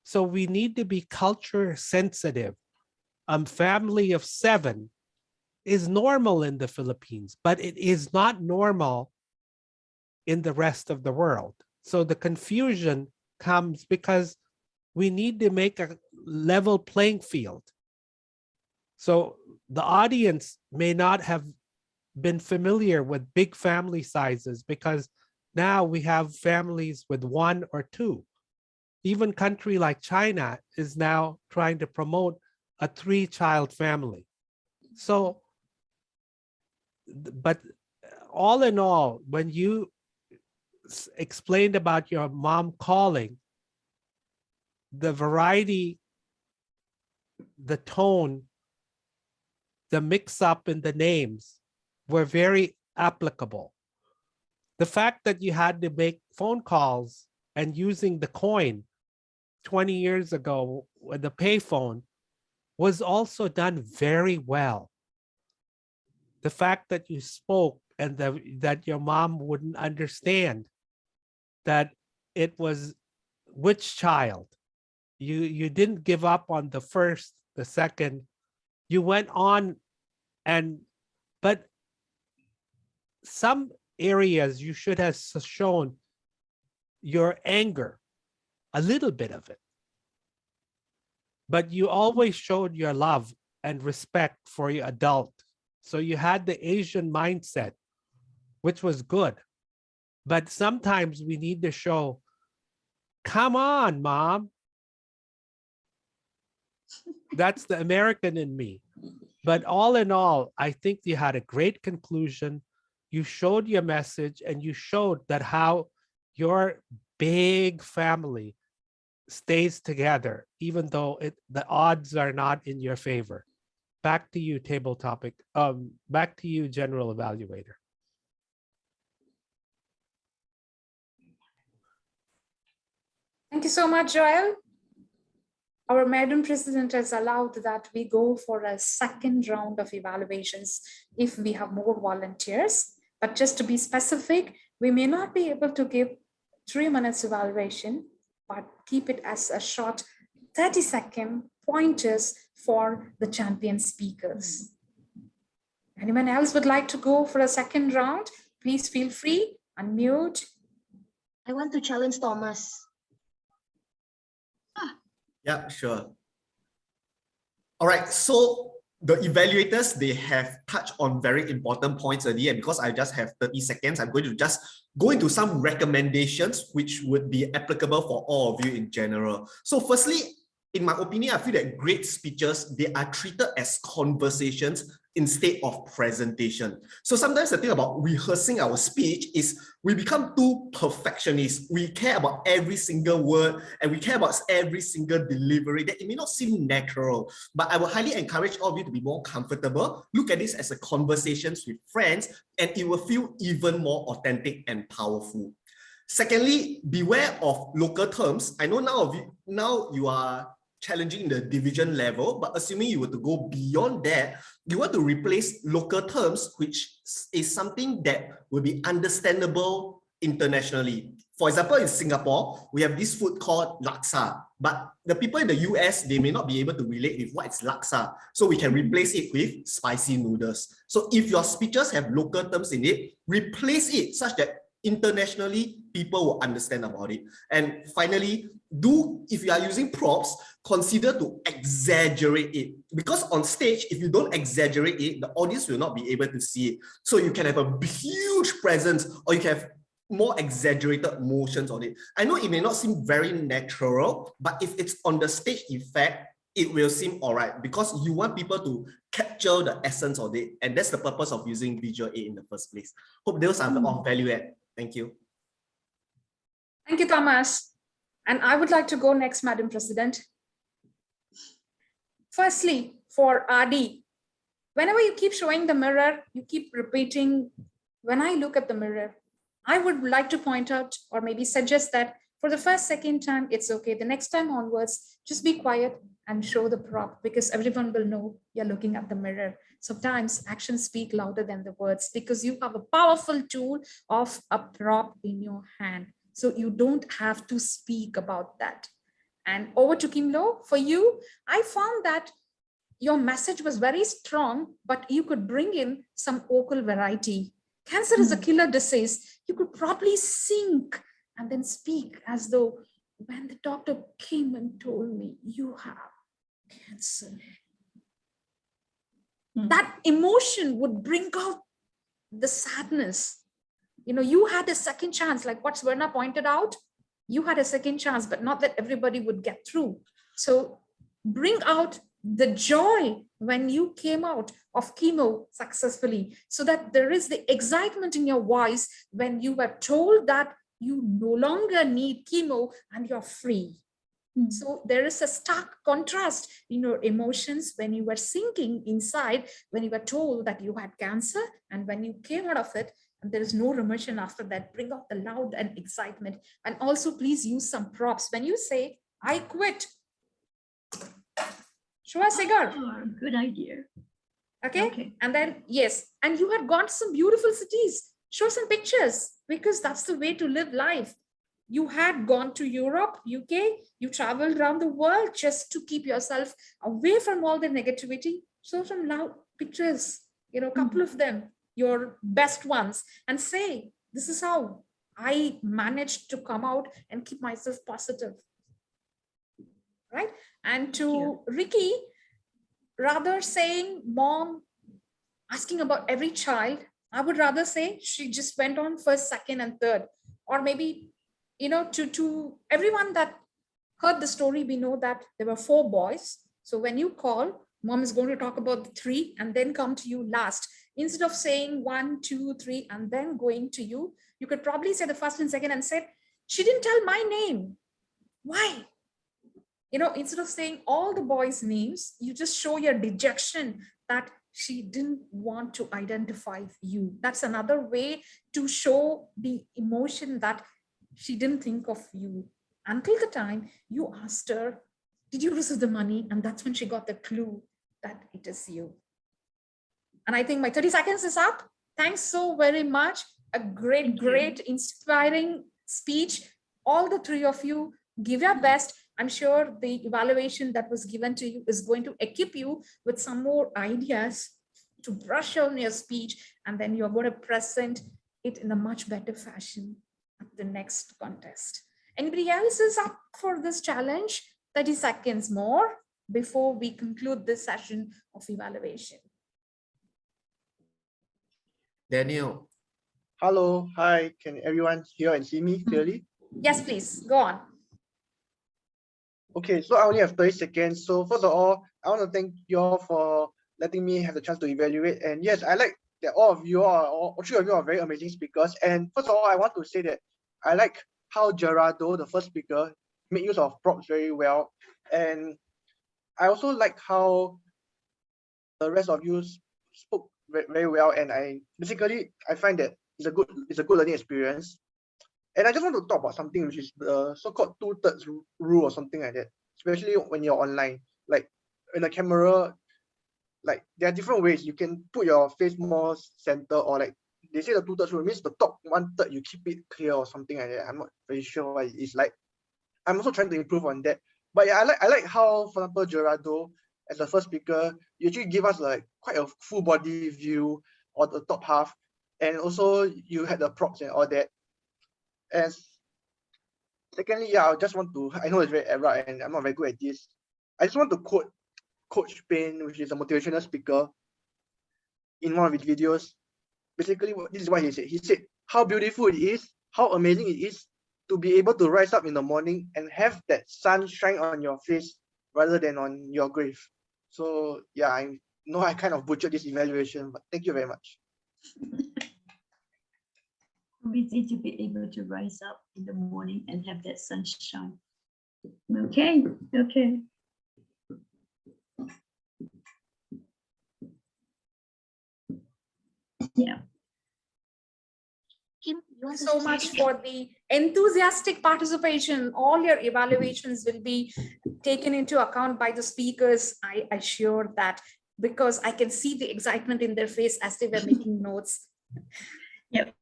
So we need to be culture sensitive. A family of 7 is normal in the Philippines, but it is not normal in the rest of the world. So the confusion comes because we need to make a level playing field. So the audience may not have been familiar with big family sizes because now we have families with 1 or 2. Even country like China is now trying to promote a 3-child family. So, but all in all, when you explained about your mom calling, the variety, the tone, the mix-up in the names were very applicable. The fact that you had to make phone calls and using the coin 20 years ago with the payphone was also done very well. The fact that you spoke and that your mom wouldn't understand that it was which child. You didn't give up on the first, the second. You went on but some areas you should have shown your anger, a little bit of it. But you always showed your love and respect for your adult. So you had the Asian mindset, which was good. But sometimes we need to show, come on, Mom. That's the American in me. But all in all, I think you had a great conclusion. You showed your message and you showed that how your big family stays together, even though the odds are not in your favor. Back to you, table topic. Back to you, general evaluator. Thank you so much, Joel. Our Madam President has allowed that we go for a second round of evaluations if we have more volunteers. But just to be specific, we may not be able to give 3 minutes evaluation, but keep it as a short 30-second pointers for the champion speakers. Anyone else would like to go for a second round? Please feel free, unmute. I want to challenge Thomas. Yeah, sure. All right, so the evaluators, they have touched on very important points earlier, and because I just have 30 seconds, I'm going to just go into some recommendations which would be applicable for all of you in general. So firstly, in my opinion, I feel that great speeches, they are treated as conversations instead of presentation. So sometimes the thing about rehearsing our speech is we become too perfectionist. We care about every single word and we care about every single delivery that it may not seem natural, but I would highly encourage all of you to be more comfortable. Look at this as a conversations with friends and it will feel even more authentic and powerful. Secondly, beware of local terms. I know now you are challenging the division level, but assuming you were to go beyond that, you want to replace local terms, which is something that will be understandable internationally. For example, in Singapore, we have this food called laksa, but the people in the US, they may not be able to relate with what is laksa. So we can replace it with spicy noodles. So if your speeches have local terms in it, replace it such that internationally, people will understand about it. And finally, if you are using props, consider to exaggerate it. Because on stage, if you don't exaggerate it, the audience will not be able to see it. So you can have a huge presence, or you can have more exaggerated motions on it. I know it may not seem very natural, but if it's on the stage effect, it will seem all right, because you want people to capture the essence of it. And that's the purpose of using visual aid in the first place. Hope those are of value add. Thank you. Thank you, Thomas. And I would like to go next, Madam President. Firstly, for Adi, whenever you keep showing the mirror, you keep repeating, when I look at the mirror, I would like to point out or maybe suggest that for the first, second time, it's okay. The next time onwards, just be quiet and show the prop, because everyone will know you're looking at the mirror. Sometimes actions speak louder than the words, because you have a powerful tool of a prop in your hand. So you don't have to speak about that. And over to Kim Lo, for you, I found that your message was very strong, but you could bring in some vocal variety. Cancer is a killer disease. You could probably sink and then speak as though when the doctor came and told me you have cancer. That emotion would bring out the sadness. You know, you had a second chance, like what Swarna pointed out. You had a second chance, but not that everybody would get through. So bring out the joy when you came out of chemo successfully, so that there is the excitement in your voice when you were told that you no longer need chemo and you're free. So there is a stark contrast in your emotions when you were sinking inside, when you were told that you had cancer, and when you came out of it, and there is no remission after that. Bring out the loud and excitement. And also please use some props. When you say, I quit, show a cigar. Oh, good idea. Okay? And then, yes, and you had gone to some beautiful cities. Show some pictures, because that's the way to live life. You had gone to Europe, UK, you traveled around the world just to keep yourself away from all the negativity. Show some loud pictures, you know, a couple of them, your best ones, and say, this is how I managed to come out and keep myself positive. Right? And to Ricky, rather saying mom asking about every child, I would rather say she just went on first, second, and third. Or maybe, you know, to everyone that heard the story, we know that there were 4 boys. So when you call, mom is going to talk about the 3 and then come to you last. Instead of saying 1, 2, 3, and then going to you, you could probably say the first and second and say, she didn't tell my name. Why? You know, instead of saying all the boys' names, you just show your dejection that she didn't want to identify you. That's another way to show the emotion that she didn't think of you until the time you asked her, did you receive the money? And that's when she got the clue that it is you. And I think my 30 seconds is up. Thanks so very much. A great, inspiring speech. All the 3 of you, give your best. I'm sure the evaluation that was given to you is going to equip you with some more ideas to brush on your speech, and then you're going to present it in a much better fashion at the next contest. Anybody else is up for this challenge? 30 seconds more before we conclude this session of evaluation. Daniel. Hello, hi, can everyone hear and see me clearly? Yes, please, go on. Okay, so I only have 30 seconds. So first of all, I want to thank you all for letting me have the chance to evaluate. And yes, I like that all 3 of you are very amazing speakers. And first of all, I want to say that I like how Gerardo, the first speaker, made use of props very well. And I also like how the rest of you spoke very well. And I find that it's a good learning experience. And I just want to talk about something which is the so-called 2/3 rule or something like that, especially when you're online. Like in a camera, like there are different ways. You can put your face more center, or like they say the 2/3 rule means the top 1/3 you keep it clear or something like that. I'm not very sure what it is like. I'm also trying to improve on that. But yeah, I like how, for example, Gerardo, as the first speaker, you actually give us like quite a full body view of the top half, and also you had the props and all that. And secondly, yeah, I just want to, I know it's very abrupt and I'm not very good at this. I just want to quote Coach Payne, which is a motivational speaker, in one of his videos. Basically, this is what he said. He said, how beautiful it is, how amazing it is to be able to rise up in the morning and have that sun shine on your face rather than on your grave. So yeah, I know I kind of butchered this evaluation, but thank you very much. Busy to be able to rise up in the morning and have that sunshine. Okay, okay. Yeah. Thank you so much for the enthusiastic participation. All your evaluations will be taken into account by the speakers. I assure that, because I can see the excitement in their face as they were making notes. Yep.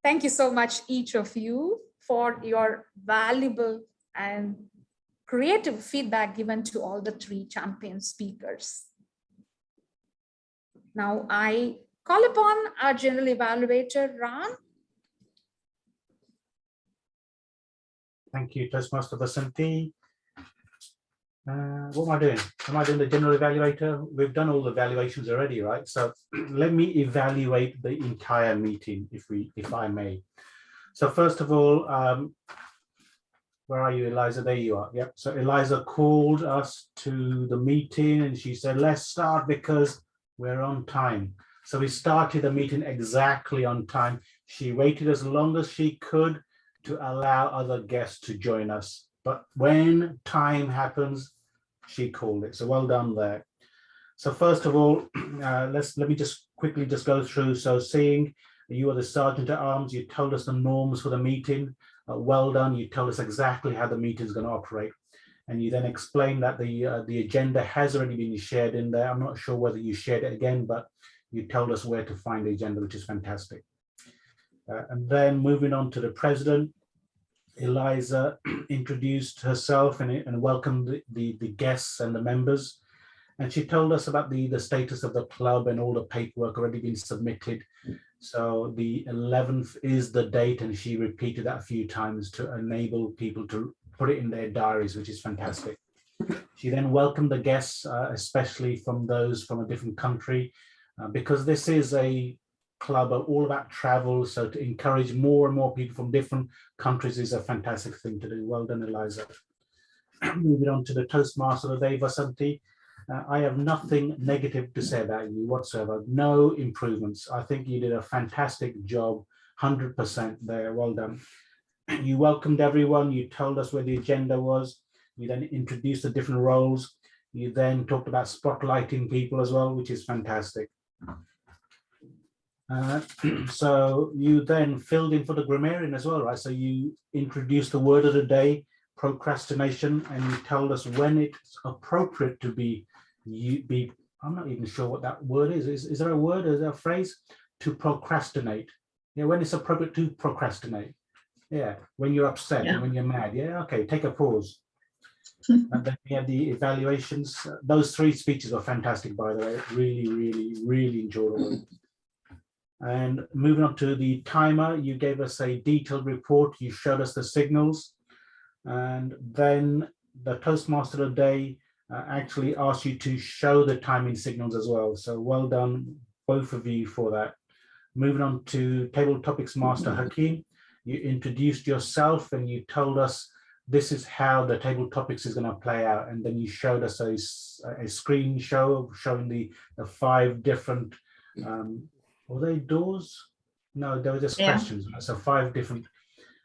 Thank you so much, each of you, for your valuable and creative feedback given to all the 3 champion speakers. Now I call upon our general evaluator, Ram. Thank you, Toastmaster Vasanti. What am I doing? Am I doing the general evaluator? We've done all the evaluations already, right? So let me evaluate the entire meeting, if I may. So first of all, where are you, Eliza? There you are. Yep. So Eliza called us to the meeting and she said, let's start because we're on time. So we started the meeting exactly on time. She waited as long as she could to allow other guests to join us. But when time happens, she called it. So well done there. So first of all, let me just quickly go through. So seeing you are the Sergeant at Arms, you told us the norms for the meeting. Well done. You told us exactly how the meeting is going to operate. And you then explained that the agenda has already been shared in there. I'm not sure whether you shared it again, but you told us where to find the agenda, which is fantastic. And then moving on to the president, Eliza introduced herself and welcomed the guests and the members. And she told us about the status of the club and all the paperwork already been submitted. So the 11th is the date, and she repeated that a few times to enable people to put it in their diaries, which is fantastic. She then welcomed the guests, especially from those from a different country, because this is a club all about travel. So to encourage more and more people from different countries is a fantastic thing to do. Well done, Eliza. Moving on to the Toastmaster of the day, Vasanti. I have nothing negative to say about you whatsoever. No improvements. I think you did a fantastic job, 100% there. Well done. You welcomed everyone. You told us where the agenda was. You then introduced the different roles. You then talked about spotlighting people as well, which is fantastic. So you then filled in for the grammarian as well, right? So you introduced the word of the day, procrastination, and you told us when it's appropriate to be, I'm not even sure what that word is. Is there a word, is there a phrase? To procrastinate. Yeah, when it's appropriate to procrastinate. Yeah, when you're upset and when you're mad. Yeah, okay, take a pause. And then we had the evaluations. Those 3 speeches were fantastic, by the way. Really enjoyed them. And moving on to the timer, you gave us a detailed report. You showed us the signals. And then the Toastmaster of the day actually asked you to show the timing signals as well. So well done, both of you, for that. Moving on to Table Topics Master Hakeem, you introduced yourself and you told us this is how the Table Topics is going to play out. And then you showed us a screen show showing the 5 different, were they doors? No, they were just questions. So 5 different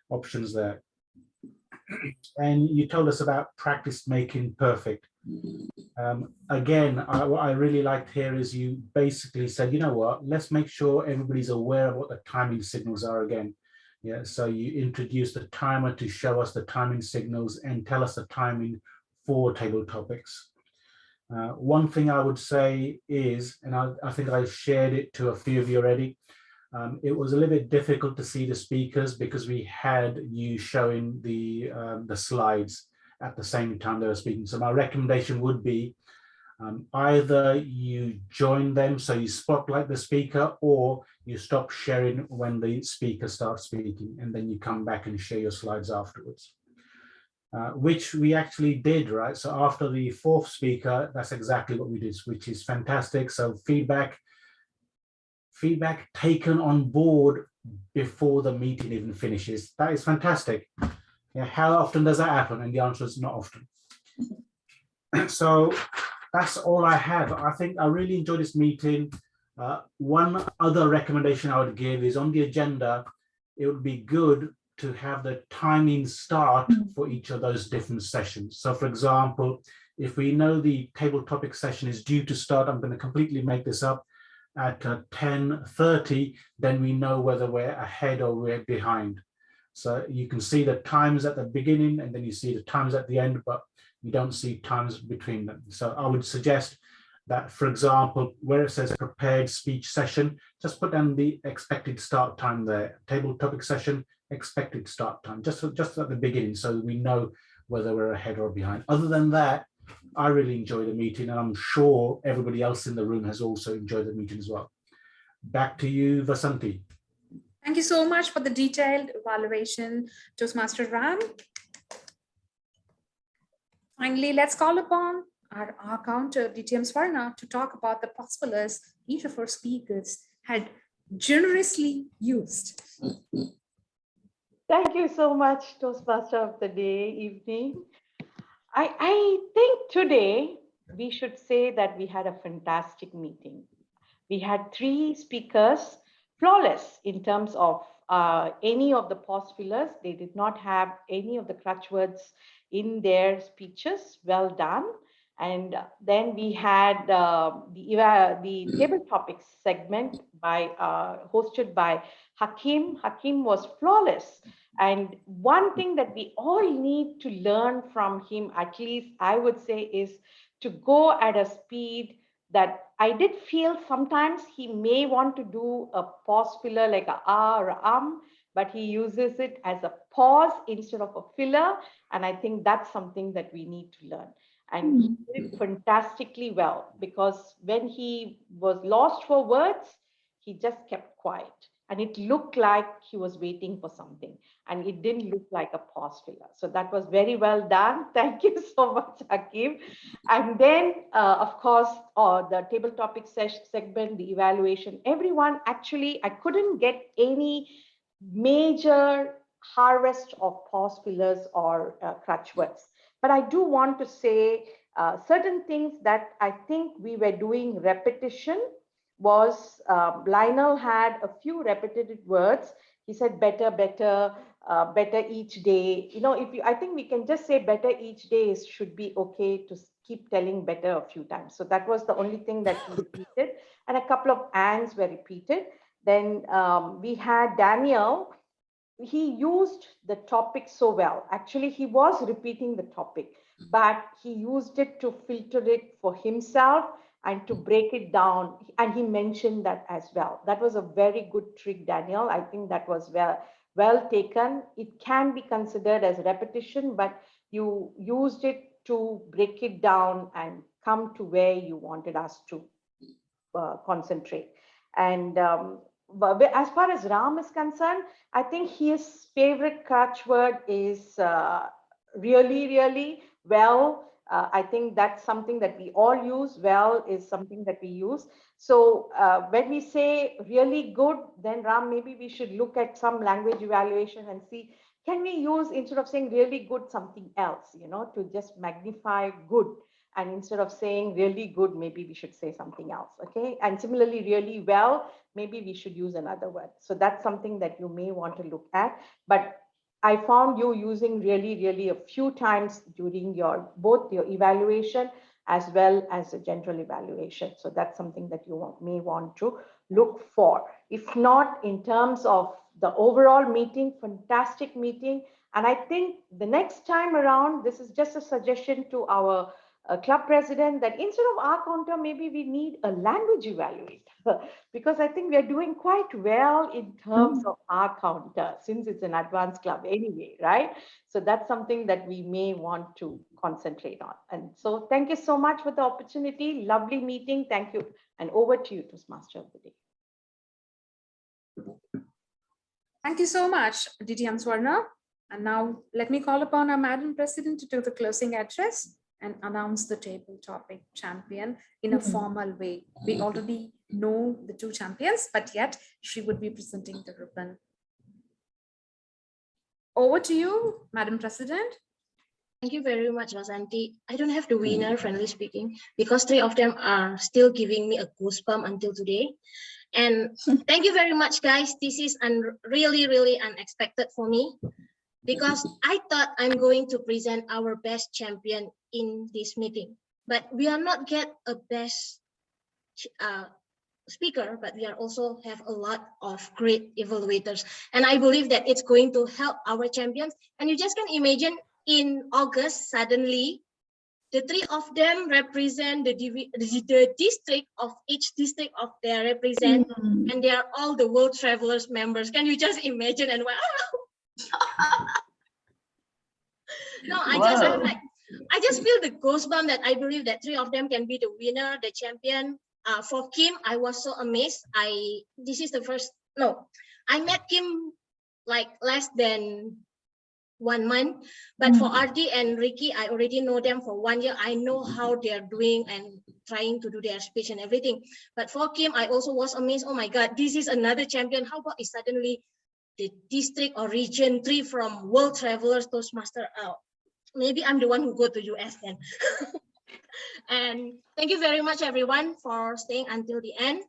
options there. And you told us about practice making perfect. Again, what I really liked here is you basically said, you know what, let's make sure everybody's aware of what the timing signals are again. Yeah, so you introduced the timer to show us the timing signals and tell us the timing for Table Topics. One thing I would say is, and I think I shared it to a few of you already, it was a little bit difficult to see the speakers because we had you showing the slides at the same time they were speaking. So my recommendation would be Either you join them, so you spotlight the speaker, or you stop sharing when the speaker starts speaking, and then you come back and share your slides afterwards. Which we actually did, right? So after the fourth speaker, that's exactly what we did, which is fantastic. So feedback taken on board before the meeting even finishes. That is fantastic. Yeah, how often does that happen? And the answer is not often. So that's all I have. I think I really enjoyed this meeting. One other recommendation I would give is on the agenda, it would be good to have the timing start for each of those different sessions. So for example, if we know the table topic session is due to start, I'm going to completely make this up, at 10:30, then we know whether we're ahead or we're behind. So you can see the times at the beginning and then you see the times at the end, but you don't see times between them. So I would suggest that, for example, where it says prepared speech session, just put down the expected start time there. Table topic session, expected start time, just at the beginning, so we know whether we're ahead or behind. Other than that, I really enjoyed the meeting, and I'm sure everybody else in the room has also enjoyed the meeting as well. Back to you, Vasanti. Thank you so much for the detailed evaluation, Toastmaster Ram. Finally, let's call upon our counter, DTM Swarna, to talk about the possibilities each of our speakers had generously used. Thank you so much, Toastmaster of the day, evening. I think today we should say that we had a fantastic meeting. We had 3 speakers, flawless in terms of any of the pause fillers. They did not have any of the crutch words in their speeches. Well done. And then we had the table topics segment by hosted by Hakim. Hakim was flawless. And one thing that we all need to learn from him, at least I would say, is to go at a speed that I did feel sometimes he may want to do a pause filler like a or a but he uses it as a pause instead of a filler. And I think that's something that we need to learn. And he did it fantastically well, because when he was lost for words, he just kept quiet. And it looked like he was waiting for something. And it didn't look like a pause filler. So that was very well done. Thank you so much, Hakim. And then, of course, the table topic segment, the evaluation, everyone actually, I couldn't get any major harvest of pause fillers or crutch words. But I do want to say certain things that I think we were doing repetition was Lionel had a few repetitive words. He said better, better, better each day. You know, I think we can just say better each day should be okay to keep telling better a few times. So that was the only thing that he repeated. And a couple of ands were repeated. Then we had Daniel. He used the topic so well. Actually, he was repeating the topic, but he used it to filter it for himself and to break it down. And he mentioned that as well. That was a very good trick, Daniel. I think that was well taken. It can be considered as repetition, but you used it to break it down and come to where you wanted us to concentrate. And but as far as Ram is concerned, I think his favorite crutch word is really, really well. I think that's something that we all use. Well is something that we use. So when we say really good, then Ram, maybe we should look at some language evaluation and see, can we use, instead of saying really good, something else, you know, to just magnify good. And instead of saying really good, maybe we should say something else, okay? And similarly, really well, maybe we should use another word. So that's something that you may want to look at. But I found you using really, really a few times during both your evaluation as well as the general evaluation. So that's something that you may want to look for. If not, in terms of the overall meeting, fantastic meeting. And I think the next time around, this is just a suggestion to our club president that instead of our counter, maybe we need a language evaluator because I think we are doing quite well in terms of our counter since it's an advanced club anyway, right? So that's something that we may want to concentrate on. And so thank you so much for the opportunity. Lovely meeting. Thank you. And over to you, Toastmaster of the Day. Thank you so much, Didi and Swarna. And now let me call upon our Madam President to do the closing address and announce the table topic champion in a formal way. We already know the two champions, but yet she would be presenting the ribbon. Over to you, Madam President. Thank you very much, Vasanti. I don't have the winner, frankly speaking, because 3 of them are still giving me a goosebump until today. And thank you very much, guys. This is really, really unexpected for me because I thought I'm going to present our best champion in this meeting, but we are not get a best speaker, but we are also have a lot of great evaluators. And I believe that it's going to help our champions. And you just can imagine in August, suddenly, the 3 of them represent the district of each district of their represent, and they are all the World Travelers members. Can you just imagine? And wow! No, I just feel the goosebump that I believe that 3 of them can be the winner, the champion. For Kim, I was so amazed. This is the first. No, I met Kim like less than 1 month, but for RD and Ricky, I already know them for 1 year. I know how they're doing and trying to do their speech and everything. But for Kim, I also was amazed. Oh my God, this is another champion. How about is suddenly the district or region 3 from World Travelers Toastmaster out? Maybe I'm the one who go to US then. And thank you very much, everyone, for staying until the end.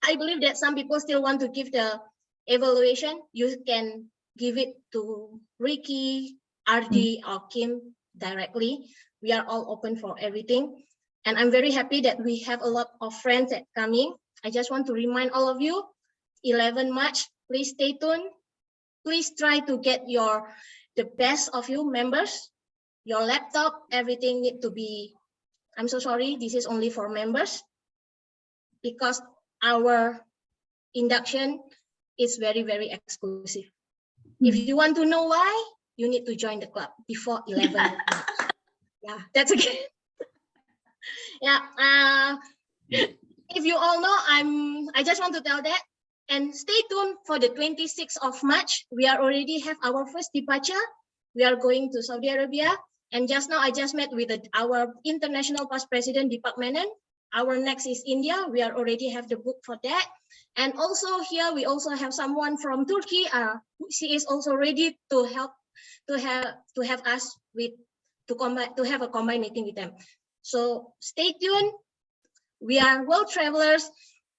I believe that some people still want to give the evaluation. You can give it to Ricky, RD, or Kim directly. We are all open for everything. And I'm very happy that we have a lot of friends that coming. I just want to remind all of you, 11 March, please stay tuned. Please try to get the best of you members. Your laptop, everything need to be, I'm so sorry, this is only for members because our induction is very, very exclusive. If you want to know why, you need to join the club before 11 March. Yeah, that's okay. Yeah, if you all know, I just want to tell that. And stay tuned for the 26th of March. We are already have our first departure. We are going to Saudi Arabia. And just now, I just met with our international past president, Deepak Menon. Our next is India. We are already have the book for that. And also here, we also have someone from Turkey. She is also ready to help to have us to have a combined meeting with them. So stay tuned. We are world travelers.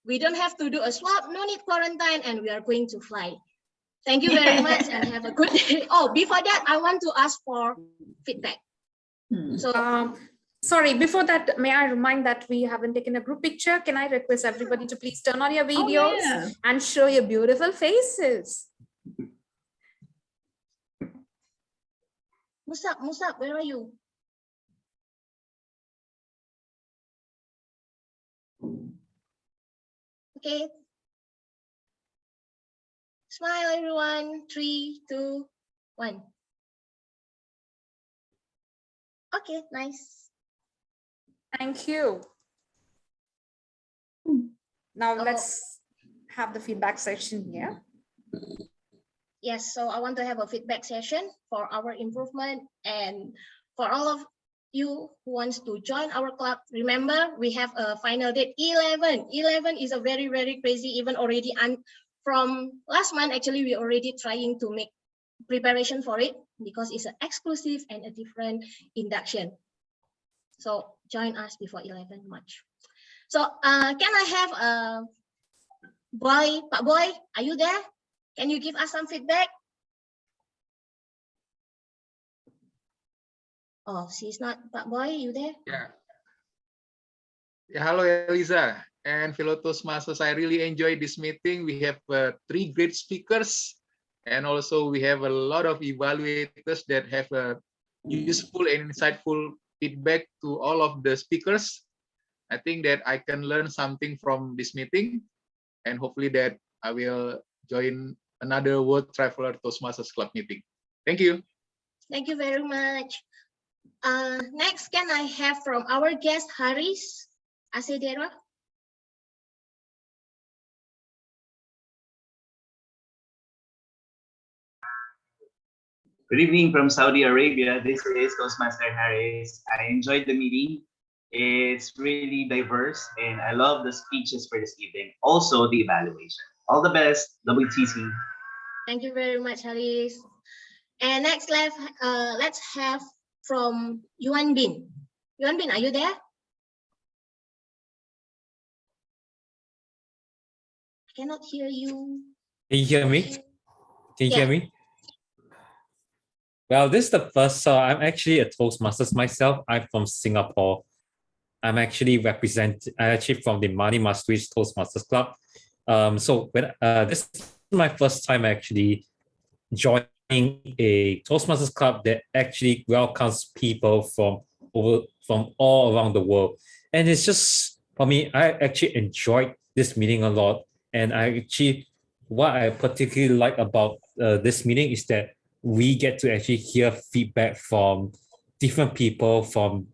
We don't have to do a swab, no need quarantine, and we are going to fly. Thank you very much and have a good day. Oh, before that, I want to ask for feedback. So, sorry, before that, may I remind that we haven't taken a group picture? Can I request everybody to please turn on your videos and show your beautiful faces? Musab, where are you? Okay. Smile, everyone. 3, 2, 1. Okay, nice. Thank you. Now let's have the feedback session here. Yes, so I want to have a feedback session for our improvement and for all of you who wants to join our club. Remember, we have a final date 11. 11 is a very, very crazy, even already. And from last month, actually, we're already trying to make preparation for it because it's an exclusive and a different induction. So join us before 11 March. So can I have a boy, Pak Boy, are you there? Can you give us some feedback? Oh, she's not. Pak Boy, you there? Yeah. Hello, Eliza and fellow Toastmasters. I really enjoyed this meeting. We have 3 great speakers, and also we have a lot of evaluators that have useful and insightful feedback to all of the speakers. I think that I can learn something from this meeting, and hopefully that I will join another World Traveler Toastmasters Club meeting. Thank you. Thank you very much. Next, can I have from our guest, Haris Asedera? Good evening from Saudi Arabia. This is Toastmaster Harris. I enjoyed the meeting. It's really diverse, and I love the speeches for this evening. Also, the evaluation. All the best, WTC. Thank you very much, Haris. And next, let's have from Yuan Bin. Yuan Bin, are you there? I cannot hear you. Can you hear me? Can you hear me? Well, this is the first, so I'm actually a Toastmasters myself. I'm from Singapore. I'm actually from the Money Masteries Toastmasters Club. So when this is my first time actually joining a Toastmasters Club that actually welcomes people from all around the world. And it's just, for me, I actually enjoyed this meeting a lot. And what I particularly like about this meeting is that we get to actually hear feedback from different people from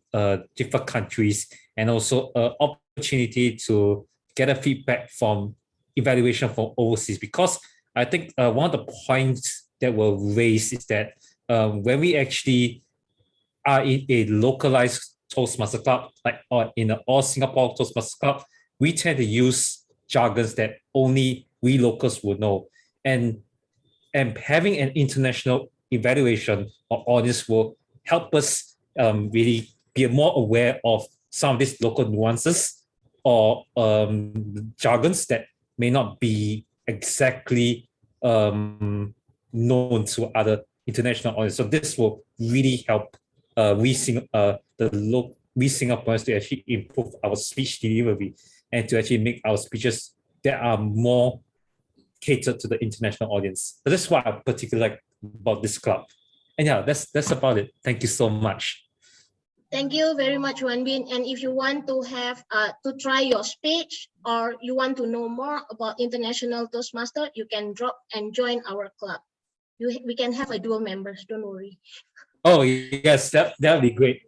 different countries, and also an opportunity to get a feedback from evaluation from overseas. Because I think one of the points that were raised is that when we actually are in a localized Toastmaster Club, like in an all Singapore Toastmaster Club, we tend to use jargons that only we locals would know. And having an international evaluation or audience will help us really be more aware of some of these local nuances or jargons that may not be exactly known to other international audience. So this will really help we Singaporeans to actually improve our speech delivery and to actually make our speeches that are more catered to the international audience. So that's what I particularly like about this club. And yeah, that's about it. Thank you so much. Thank you very much, Wan Bin. And if you want to have to try your speech, or you want to know more about International Toastmaster, you can drop and join our club. We can have a dual members, don't worry. Oh yes, that'll be great.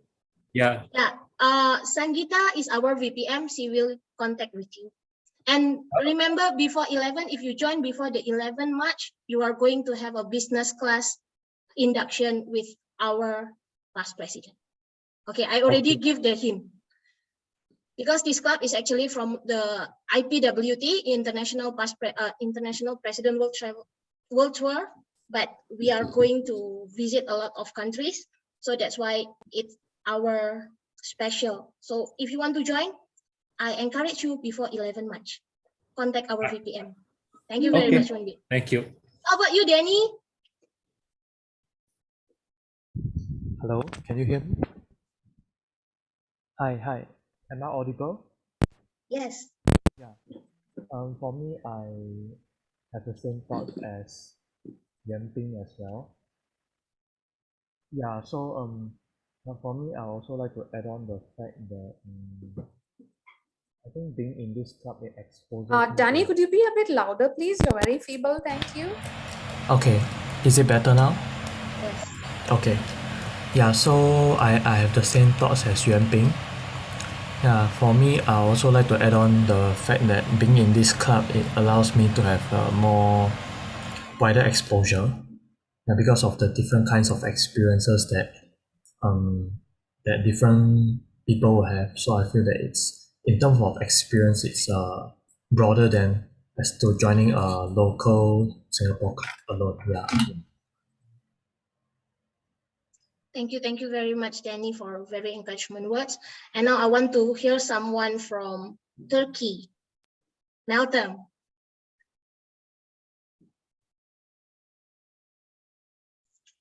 Yeah. Yeah. Sangeeta is our VPM. She will contact with you. And remember, before 11, if you join before the 11 March, you are going to have a business class induction with our past president. Okay, I already give the hint. Because this club is actually from the IPWT, International President World Tour, but we are going to visit a lot of countries. So that's why it's our special. So if you want to join, I encourage you before 11 March. Contact our VPM. Thank you very much, Wendy. Thank you. How about you, Danny? Hello, can you hear me? Hi. Am I audible? Yes. Yeah. For me, I have the same thought as Yan Ping as well. Yeah, so for me, I also like to add on the fact that I think being in this club, it exposes me Danny, to- could you be a bit louder, please? You're very feeble. Thank you. Okay, is it better now? Yes. Okay. Yeah, so I have the same thoughts as Yuan Ping. Yeah, for me, I also like to add on the fact that being in this club, it allows me to have more wider exposure, because of the different kinds of experiences that that different people will have. So I feel that it's, in terms of experience, it's broader than as to joining a local Singapore club alone. Yeah. Thank you very much, Danny, for very encouragement words. And now I want to hear someone from Turkey. Meltem.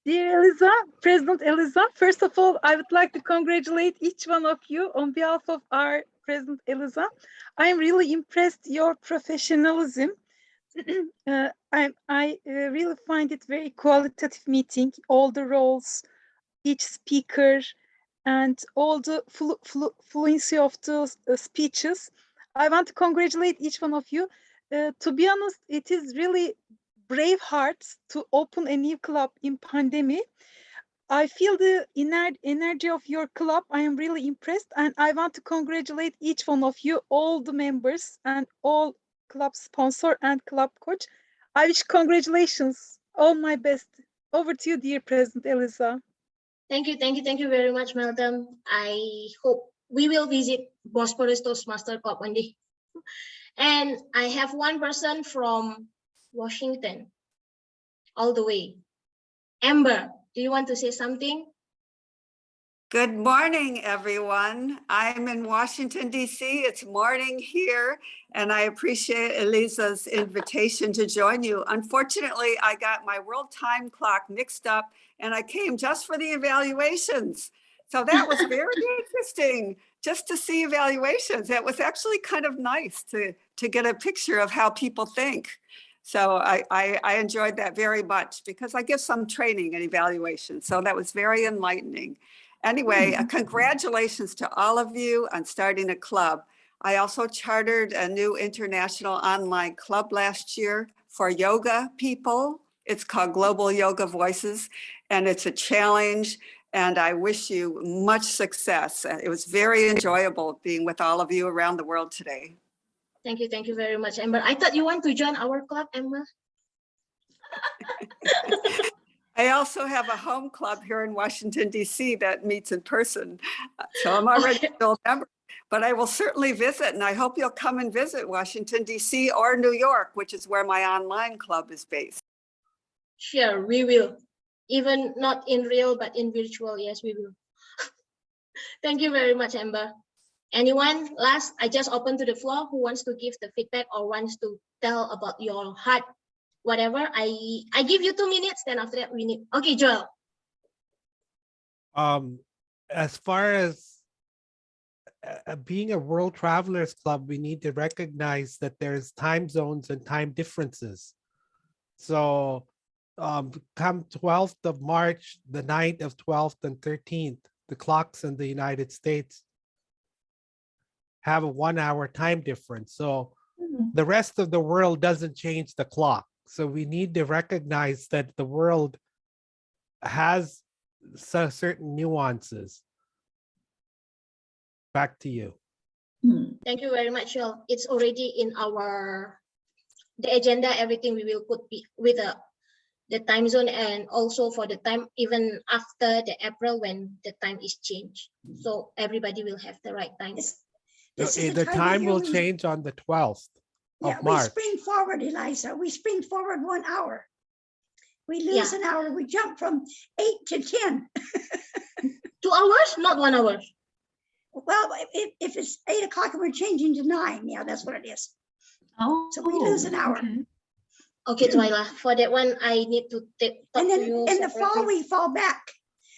Dear Eliza, President Eliza, first of all, I would like to congratulate each one of you on behalf of our President Eliza. I'm really impressed your professionalism. I really find it very qualitative meeting, all the roles, each speaker, and all the fluency of the speeches. I want to congratulate each one of you. To be honest, it is really brave hearts to open a new club in pandemic. I feel the inner energy of your club. I am really impressed, and I want to congratulate each one of you, all the members and all club sponsor and club coach. I wish congratulations, all my best. Over to you, dear President Eliza. Thank you very much, Meltem. I hope we will visit Bosporus Toastmaster Club one day. And I have one person from Washington, all the way. Amber, do you want to say something? Good morning, everyone. I'm in Washington, D.C. It's morning here, and I appreciate Eliza's invitation to join you. Unfortunately, I got my world time clock mixed up, and I came just for the evaluations. So that was very interesting, just to see evaluations. It was actually kind of nice to get a picture of how people think. So I enjoyed that very much because I give some training and evaluation. So that was very enlightening. Anyway, congratulations to all of you on starting a club. I also chartered a new international online club last year for yoga people. It's called Global Yoga Voices, and it's a challenge, and I wish you much success. It was very enjoyable being with all of you around the world today. Thank you very much, Amber. I thought you want to join our club, Amber. I also have a home club here in Washington, D.C. that meets in person. So I'm already a member, but I will certainly visit, and I hope you'll come and visit Washington, D.C. or New York, which is where my online club is based. Sure, we will. Even not in real, but in virtual, yes, we will. Thank you very much, Amber. Anyone last? I just open to the floor who wants to give the feedback or wants to tell about your heart. Whatever, I give you 2 minutes, then after that we need. Okay, Joel. As far as being a World Travelers Club, we need to recognize that there's time zones and time differences. So come 12th of March, the night of 12th and 13th, the clocks in the United States have a 1 hour time difference. So the rest of the world doesn't change the clock. So we need to recognize that the world has certain nuances. Back to you. Thank you very much, Joel. It's already in the agenda, everything we will put with the time zone and also for the time even after the April when the time is changed. So everybody will have the right time. The time will change on the 12th. Yeah, we spring forward, Eliza. We spring forward 1 hour. We lose an hour. We jump from 8 to 10. 2 hours, not 1 hour. Well, if it's 8 o'clock and we're changing to 9, yeah, that's what it is. Oh, so we lose an hour. Okay, Twyla. For that one, I need to talk and then to you. In the fall, we fall back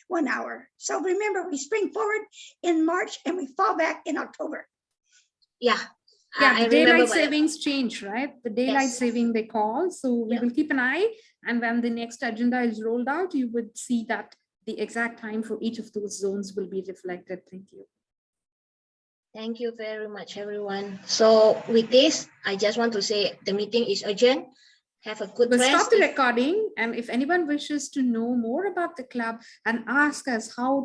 1 hour. So remember, we spring forward in March and we fall back in October. Yeah. Yeah, the daylight savings change, right? The daylight saving they call. So we will keep an eye. And when the next agenda is rolled out, you would see that the exact time for each of those zones will be reflected. Thank you. Thank you very much, everyone. So with this, I just want to say the meeting is urgent. Have a good rest. We'll stop the recording. And if anyone wishes to know more about the club and ask us how